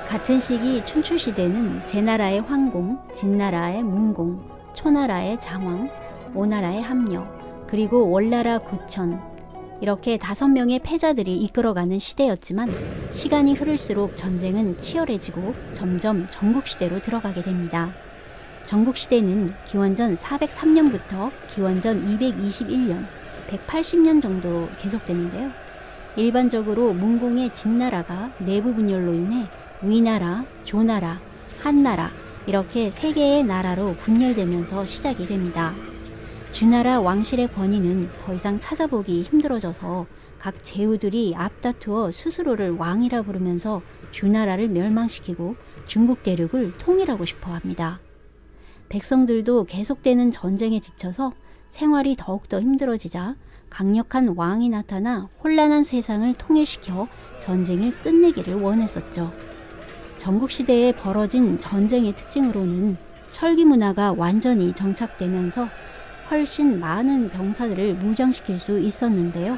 같은 시기 춘추시대는 제나라의 황공, 진나라의 문공, 초나라의 장왕, 오나라의 함녀, 그리고 월나라 구천, 이렇게 5명의 패자들이 이끌어가는 시대였지만 시간이 흐를수록 전쟁은 치열해지고 점점 전국시대로 들어가게 됩니다. 전국시대는 기원전 403년부터 기원전 221년, 180년 정도 계속되는데요. 일반적으로 문공의 진나라가 내부 분열로 인해 위나라, 조나라, 한나라 이렇게 3개의 나라로 분열되면서 시작이 됩니다. 주나라 왕실의 권위는 더 이상 찾아보기 힘들어져서 각 제후들이 앞다투어 스스로를 왕이라 부르면서 주나라를 멸망시키고 중국 대륙을 통일하고 싶어 합니다. 백성들도 계속되는 전쟁에 지쳐서 생활이 더욱더 힘들어지자 강력한 왕이 나타나 혼란한 세상을 통일시켜 전쟁을 끝내기를 원했었죠. 전국시대에 벌어진 전쟁의 특징으로는 철기 문화가 완전히 정착되면서 훨씬 많은 병사들을 무장시킬 수 있었는데요.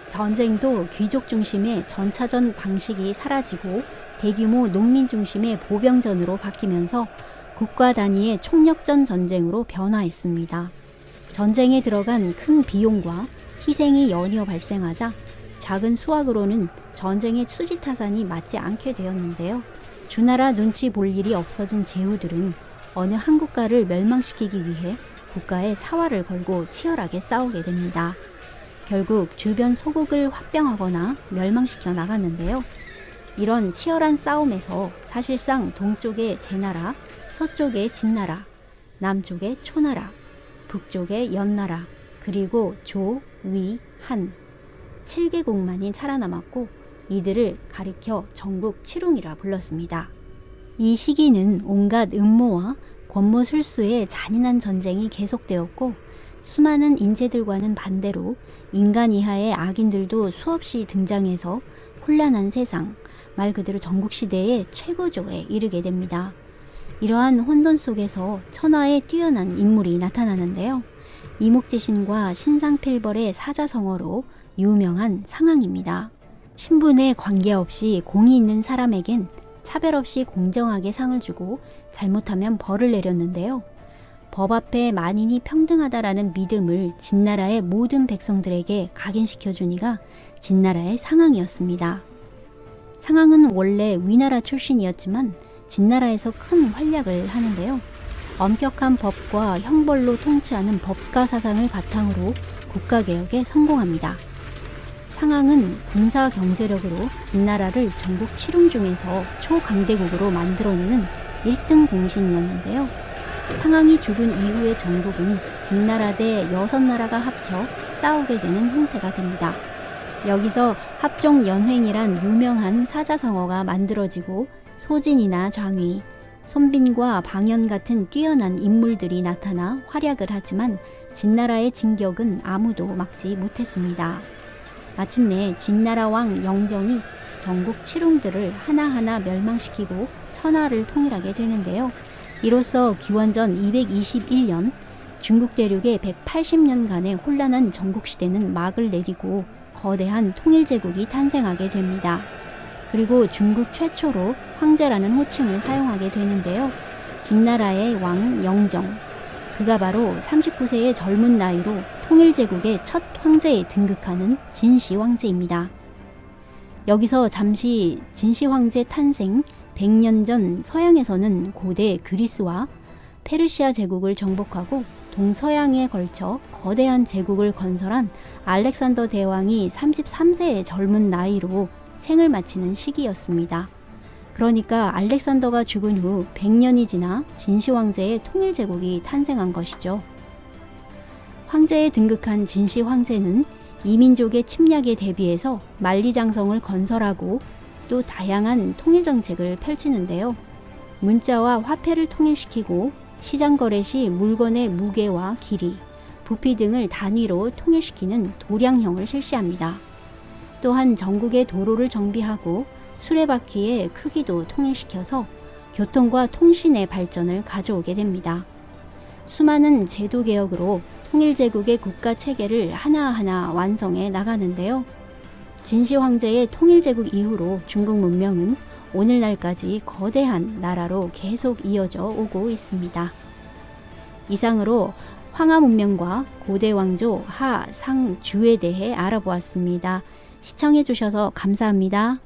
전쟁도 귀족 중심의 전차전 방식이 사라지고 대규모 농민 중심의 보병전으로 바뀌면서 국가 단위의 총력전 전쟁으로 변화했습니다. 전쟁에 들어간 큰 비용과 희생이 연이어 발생하자 작은 수확으로는 전쟁의 수지타산이 맞지 않게 되었는데요. 주나라 눈치 볼 일이 없어진 제후들은 어느 한 국가를 멸망시키기 위해 국가의 사활을 걸고 치열하게 싸우게 됩니다. 결국 주변 소국을 합병하거나 멸망시켜 나갔는데요. 이런 치열한 싸움에서 사실상 동쪽의 제나라, 서쪽의 진나라, 남쪽의 초나라, 북쪽의 연나라, 그리고 조, 위, 한 7개국만이 살아남았고 이들을 가리켜 전국 칠웅이라 불렀습니다. 이 시기는 온갖 음모와 권모술수의 잔인한 전쟁이 계속되었고 수많은 인재들과는 반대로 인간 이하의 악인들도 수없이 등장해서 혼란한 세상, 말 그대로 전국시대의 최고조에 이르게 됩니다. 이러한 혼돈 속에서 천하에 뛰어난 인물이 나타나는데요. 이목지신과 신상필벌의 사자성어로 유명한 상황입니다. 신분에 관계없이 공이 있는 사람에겐 차별 없이 공정하게 상을 주고 잘못하면 벌을 내렸는데요. 법 앞에 만인이 평등하다라는 믿음을 진나라의 모든 백성들에게 각인시켜준 이가 진나라의 상황이었습니다. 상황은 원래 위나라 출신이었지만 진나라에서 큰 활약을 하는데요. 엄격한 법과 형벌로 통치하는 법가 사상을 바탕으로 국가개혁에 성공합니다. 상황은 군사 경제력으로 진나라를 전국 칠웅 중에서 초강대국으로 만들어내는 1등 공신이었는데요. 상황이 죽은 이후의 전국은 진나라 대 6나라가 합쳐 싸우게 되는 형태가 됩니다. 여기서 합종연횡이란 유명한 사자성어가 만들어지고 소진이나 장위, 손빈과 방연 같은 뛰어난 인물들이 나타나 활약을 하지만 진나라의 진격은 아무도 막지 못했습니다. 마침내 진나라 왕 영정이 전국 칠웅들을 하나하나 멸망시키고 천하를 통일하게 되는데요. 이로써 기원전 221년 중국 대륙의 180년간의 혼란한 전국시대는 막을 내리고 거대한 통일제국이 탄생하게 됩니다. 그리고 중국 최초로 황제라는 호칭을 사용하게 되는데요. 진나라의 왕 영정, 그가 바로 39세의 젊은 나이로 통일제국의 첫 황제에 등극하는 진시 황제입니다. 여기서 잠시 진시 황제 탄생 100년 전 서양에서는 고대 그리스와 페르시아 제국을 정복하고 동서양에 걸쳐 거대한 제국을 건설한 알렉산더 대왕이 33세의 젊은 나이로 생을 마치는 시기였습니다. 그러니까 알렉산더가 죽은 후 100년이 지나 진시 황제의 통일제국이 탄생한 것이죠. 황제에 등극한 진시 황제는 이민족의 침략에 대비해서 만리장성을 건설하고 또 다양한 통일정책을 펼치는데요. 문자와 화폐를 통일시키고 시장거래 시 물건의 무게와 길이, 부피 등을 단위로 통일시키는 도량형을 실시합니다. 또한 전국의 도로를 정비하고 수레바퀴의 크기도 통일시켜서 교통과 통신의 발전을 가져오게 됩니다. 수많은 제도 개혁으로 통일제국의 국가 체계를 하나하나 완성해 나가는데요. 진시 황제의 통일제국 이후로 중국 문명은 오늘날까지 거대한 나라로 계속 이어져 오고 있습니다. 이상으로 황하 문명과 고대 왕조 하, 상, 주에 대해 알아보았습니다. 시청해 주셔서 감사합니다.